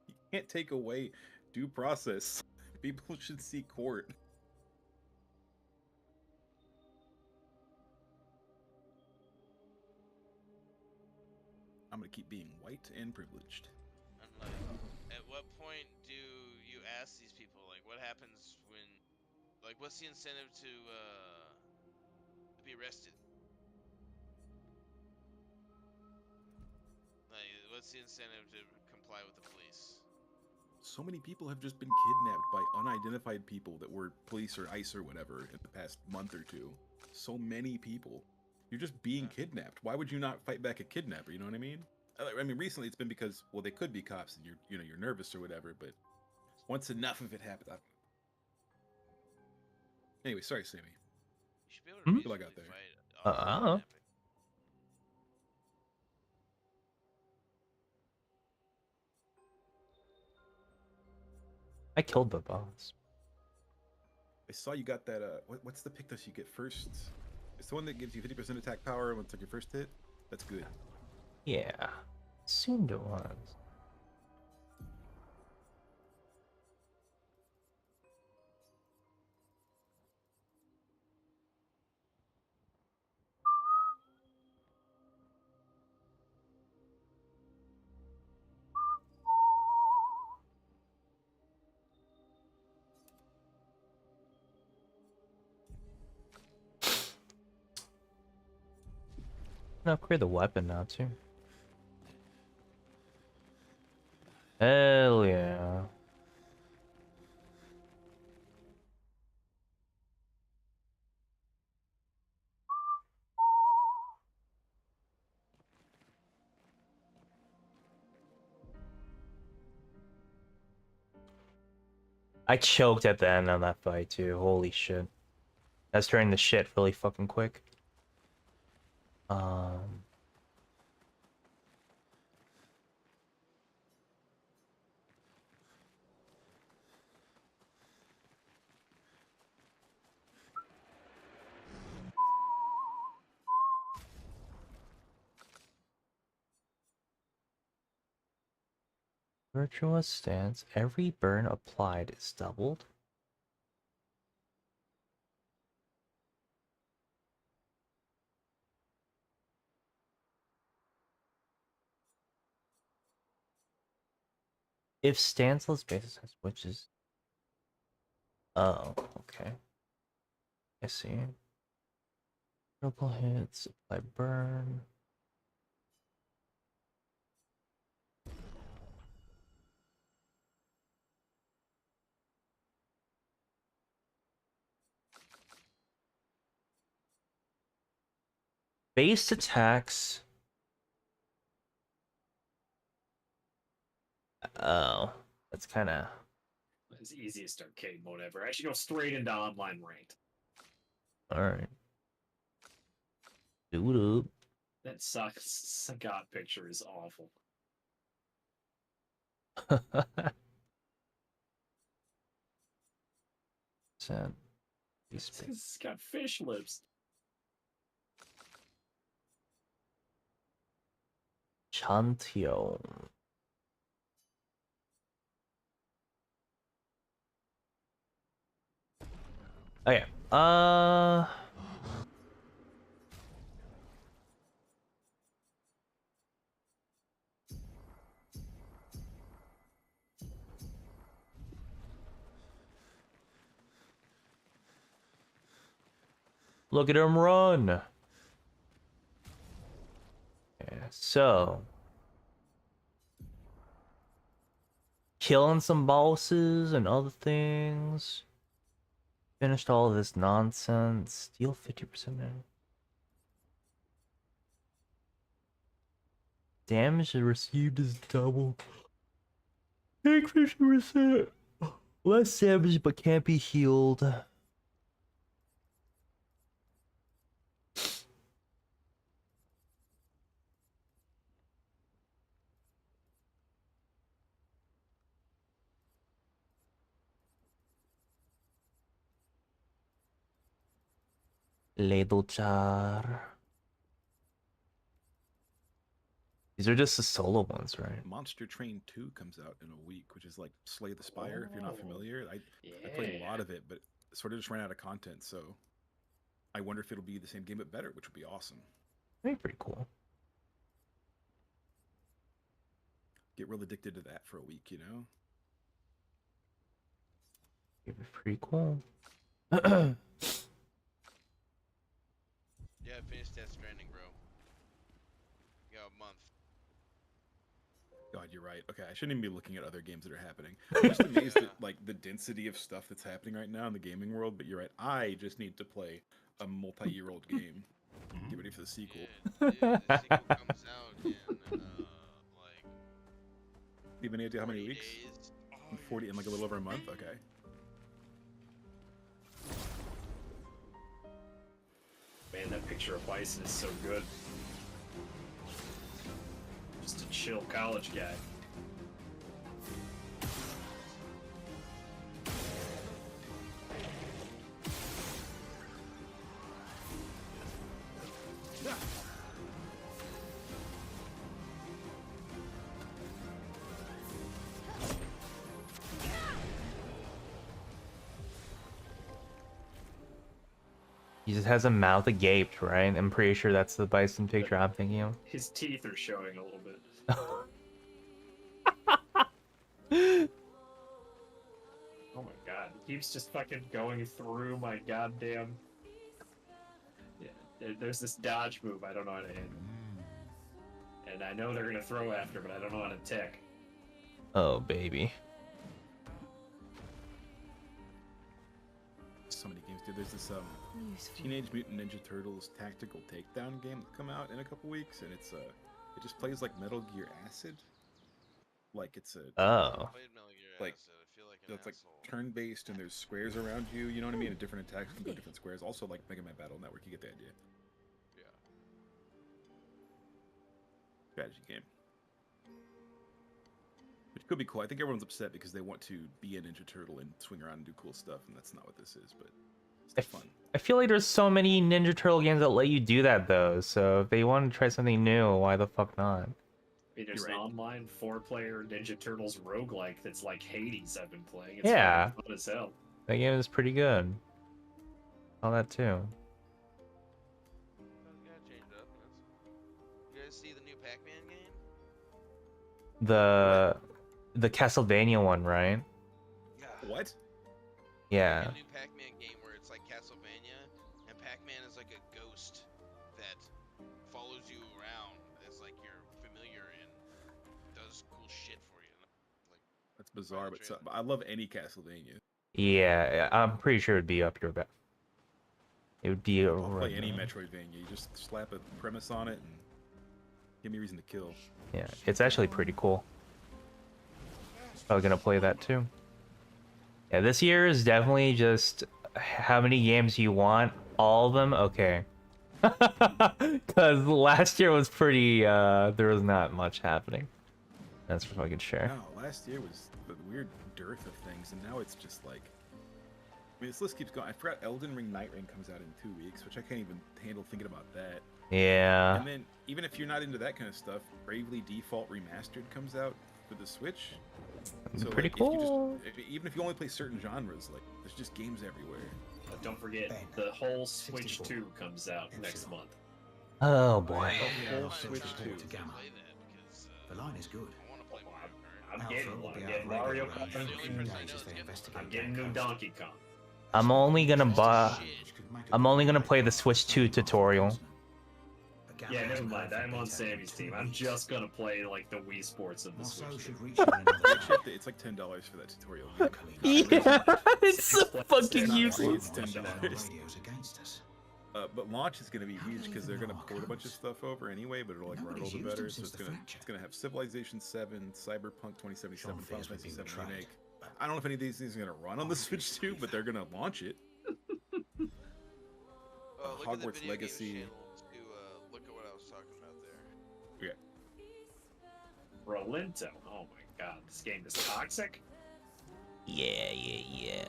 You can't take away due process. People should see court. I'm gonna keep being white and privileged. I'm like, at what point do you ask these people, like, what happens when, like, what's the incentive to be arrested? Like, what's the incentive to comply with the police? So many people have just been kidnapped by unidentified people that were police or ICE or whatever in the past month or two. So many people. You're just being kidnapped. Why would you not fight back a kidnapper? You know what I mean? I mean, recently it's been because, well, they could be cops and you're nervous or whatever. But once enough of it happens, anyway, sorry, Sammy. You should be able to Good luck reasonably out there. fight off I don't know. kidnapping. I killed the boss. I saw you got that. What's the pick that you get first? It's the one that gives you 50% attack power when it's like your first hit. That's good. Yeah. Assumed it was. Can upgrade the weapon now too. Hell yeah. I choked at the end on that fight too. Holy shit. That's turning the shit really fucking quick. Virtuous stance. Every burn applied is doubled. If stanceless basis has witches. Oh, okay. I see. Triple hits, apply burn. Base attacks. Oh, that's kind of. It's the easiest arcade mode ever. I should go straight into online ranked. Alright. Do it up. That sucks. God picture is awful. Send. It's got fish lips. Chantio. Okay. Look at him run. Yeah, so killing some bosses and other things. Finished all of this nonsense. Steal 50% now. Damage received is double. Take 50%. Less damage but can't be healed. Ledochar. These are just the solo ones, right? Monster Train 2 comes out in a week, which is like Slay the Spire, if you're not familiar. I played a lot of it, but sort of just ran out of content, so I wonder if it'll be the same game but better, which would be awesome. That'd be pretty cool. Get real addicted to that for a week, you know? It'd be pretty cool. Yeah, I finished Death Stranding, bro. You got a month. God, you're right. Okay, I shouldn't even be looking at other games that are happening. I'm just amazed at like the density of stuff that's happening right now in the gaming world. But you're right. I just need to play a multi-year-old game. Get ready for the sequel. Yeah, dude, the sequel comes out in like. Do you have any idea how many 40 weeks? days. In 40 in like a little over a month. Okay. Man, that picture of Bison is so good. Just a chill college guy. He just has a mouth agape, right? I'm pretty sure that's the bison picture I'm thinking of. His teeth are showing a little bit. Oh my god, he keeps just fucking going through my goddamn. Yeah, there's this dodge move I don't know how to handle. And I know they're gonna throw after, but I don't know how to tick. Oh, baby. So many games, dude. There's this Teenage Mutant Ninja Turtles tactical takedown game that come out in a couple weeks, and it's it just plays like Metal Gear Acid. Like it's a Oh. Played Metal Gear like Acid. I feel like that's like asshole. turn-based and there's squares around you. You know what I mean? And different attacks can go different squares. Also, like Mega Man Battle Network, you get the idea. Yeah. Strategy game. Which could be cool. I think everyone's upset because they want to be a Ninja Turtle and swing around and do cool stuff, and that's not what this is. But it's fun. I feel like there's so many Ninja Turtle games that let you do that though. So if they want to try something new, why the fuck not? I mean, there's You're an right. online 4-player Ninja Turtles roguelike that's like Hades I've been playing. It's Yeah. fucking fun as hell. That game is pretty good. All that too. You gotta change it up. You guys see the new Pac-Man game? The Castlevania one, right? Yeah. What? Yeah. A new Pac-Man game where it's like Castlevania, and Pac-Man is like a ghost that follows you around as like you're familiar and does cool shit for you. Like, That's bizarre, but trailer. I love any Castlevania. Yeah, I'm pretty sure it'd be up your back. It would be a I'll play any Metroidvania. You just slap a premise on it and give me a reason to kill. Yeah, it's actually pretty cool. Probably gonna play that too. Yeah, this year is definitely just how many games you want. All of them, okay. Because last year was pretty. There was not much happening. That's for fucking sure. No, last year was the weird dearth of things, and now it's just like. I mean, this list keeps going. I forgot Elden Ring Night Ring comes out in 2 weeks, which I can't even handle thinking about that. Yeah. And then, even if you're not into that kind of stuff, Bravely Default Remastered comes out for the Switch. So, Pretty like, if you cool. even if you only play certain genres, like, there's just games everywhere. But don't forget, the whole Switch 2 comes out next month. Oh boy. Whole I Switch wanna 2. play that because The line is good. I want to play Mario Kart. I'm Alpha getting will one. be I'm out getting Mario regularly Kart. for The only 15 person I days know as is they getting investigate I'm getting that new coast. Donkey Kong. I'm only gonna buy. Shit. I'm only gonna play the Switch 2 tutorial. Yeah, never mind. I'm on Sammy's team. I'm just gonna play like the Wii Sports of the Marceau Switch. should reach you in another Actually, time. it's like $10 for that tutorial. Yeah, it's so It's fucking not useless. It's $10. Radios against us. But launch is going to be huge because they're going to port a bunch of stuff over anyway, but it'll like run a Nobody's little bit used them better. So since it's the going fracture. to have Civilization 7, Cyberpunk 2077, Sean Final fears we've Fantasy been 7 remake. betrayed. I don't know if any of these things are going to run on the Switch 2, but they're going to launch it. Look at the Hogwarts Video Legacy. Games channel to look at what I was talking about there. Rolinto. Oh my god, this game is toxic. Yeah, yeah, yeah.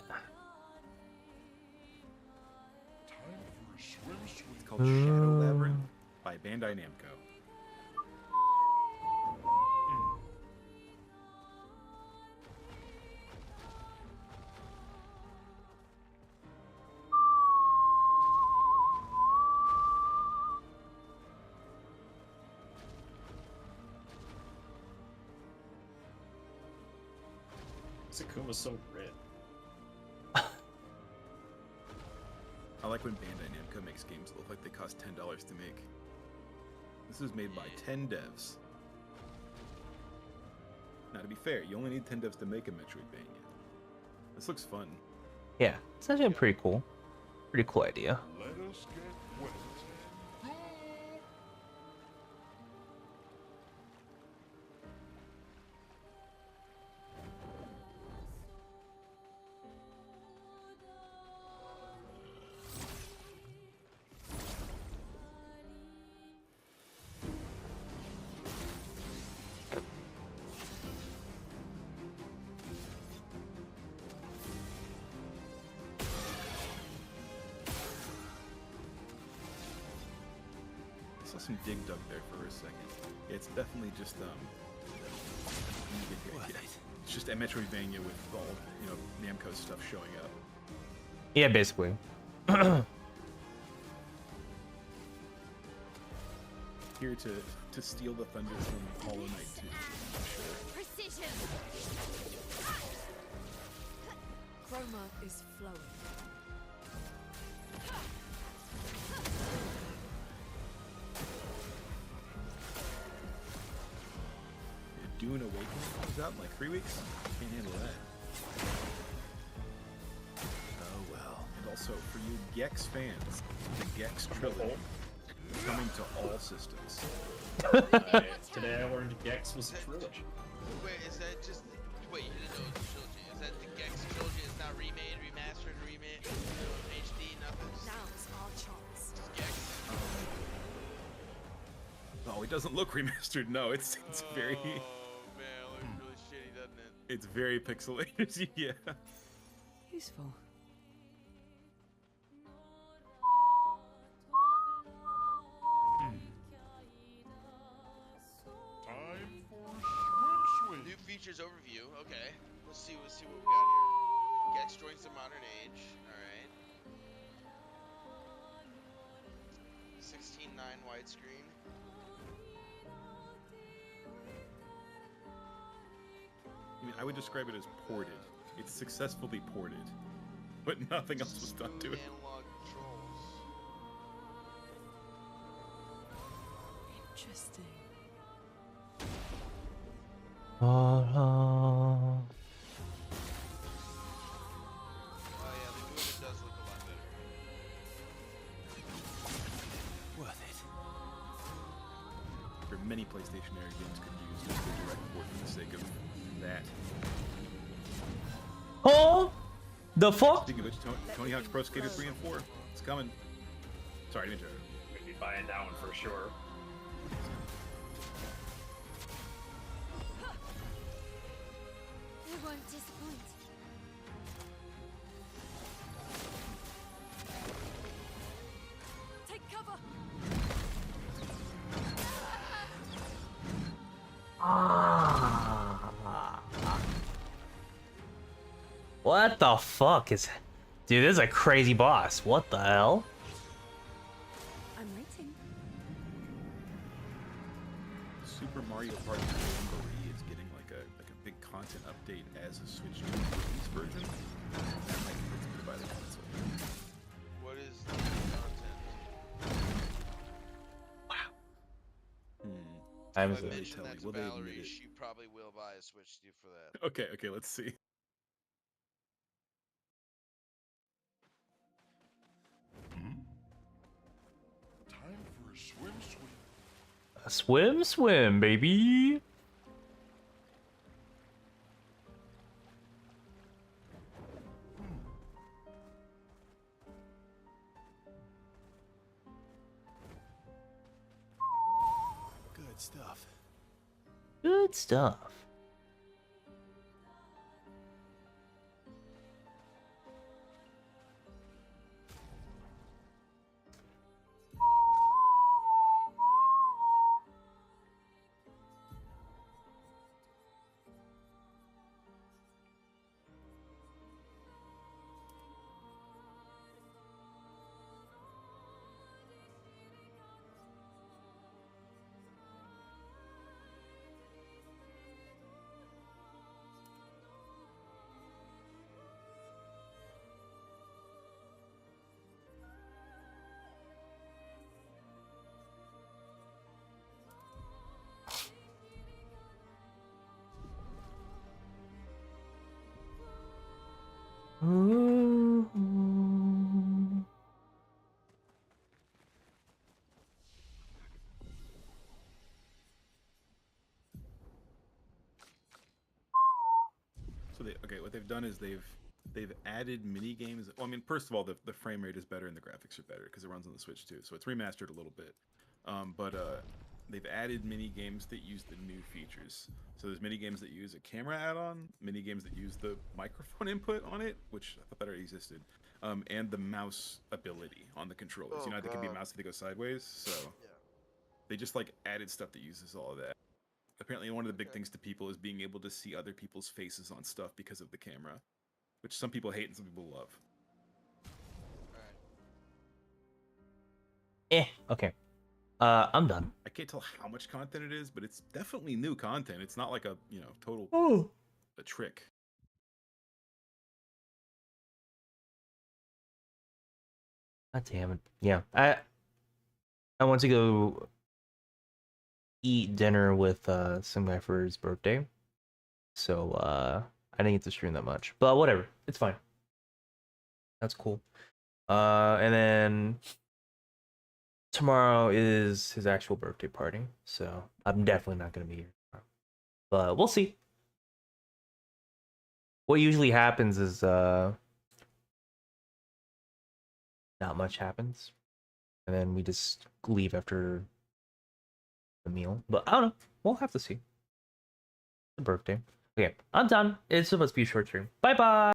It's called Shadow Labyrinth by Bandai Namco. Sakuma's so red. I like when Bandai Namco makes games that look like they cost $10 to make. This is made by 10 devs. Now, to be fair, you only need 10 devs to make a Metroidvania. This looks fun. Yeah, it's actually pretty cool. Pretty cool idea. Let us get wet. I saw some dig dug there for a second. It's definitely just it's just a Metroidvania with all Namco stuff showing up. Yeah, basically. Here to steal the thunder from Hollow Knight 2, I'm sure. Precision. Chroma is flowing. Dune Awakening comes out in like 3 weeks. Can't handle that. Oh well. And also for you Gex fans, the Gex trilogy coming to all systems. Today I learned Gex was a trilogy. Wait, is that just Wait, you didn't know it was a trilogy. Is that the Gex trilogy is not remade, remastered, remade, HD, nothing? Now's our chance. Just Gex? Oh, it doesn't look remastered. No, it's very Oh, man, it looks really shitty, doesn't it? it's very pixelated. Yeah. Useful. Time for swim New features overview. Okay, let's see what we got here. Gex joins the modern age. All right. 16:9 widescreen. I mean, I would describe it as ported. It's successfully ported, but nothing else was done to it. Analog controls. Interesting. Oh, Oh yeah, the movement does look a lot better. Worth it. There are many PlayStation era games could use just a direct port for the sake of that. oh, the fuck? Speaking of which, Tony Hawk's Pro Skater 3 and 4, it's coming. Sorry, I didn't interrupt. We'd be buying that one for sure. They won't disappoint. Take cover. What the fuck is... Dude, this is a crazy boss. What the hell? I'm waiting. Super Mario Party Jamboree is getting like a big content update as a Switch 2 release version. That might be what's good by the console. What is the content? I'm If I Will they mention tell that me? to Will they admit Valerie, it? she probably will buy a Switch 2 for that. Okay, let's see. Time for a swim. A swim, baby. Good stuff. Good stuff. So what they've done is they've added mini games. Well, I mean, first of all, the frame rate is better and the graphics are better because it runs on the Switch too. So it's remastered a little bit. But they've added mini games that use the new features. So there's mini games that use a camera add-on, mini games that use the microphone input on it, which I thought that already existed, and the mouse ability on the controllers. Oh, You know, they can be a God. mouse if they go sideways. So Yeah. they just like added stuff that uses all of that. Apparently, one of the big things to people is being able to see other people's faces on stuff because of the camera, which some people hate and some people love. Eh, okay. I'm done. I can't tell how much content it is, but it's definitely new content. It's not like a total a trick. God damn it. Yeah. I went to go eat dinner with some guy for his birthday. So I didn't get to stream that much. But whatever. It's fine. That's cool. And then tomorrow is his actual birthday party. So I'm definitely not gonna be here tomorrow. But we'll see. what usually happens is not much happens, and then we just leave after the meal. But I don't know. We'll have to see. The birthday. Okay, I'm done. It's supposed to be a short stream. Bye bye.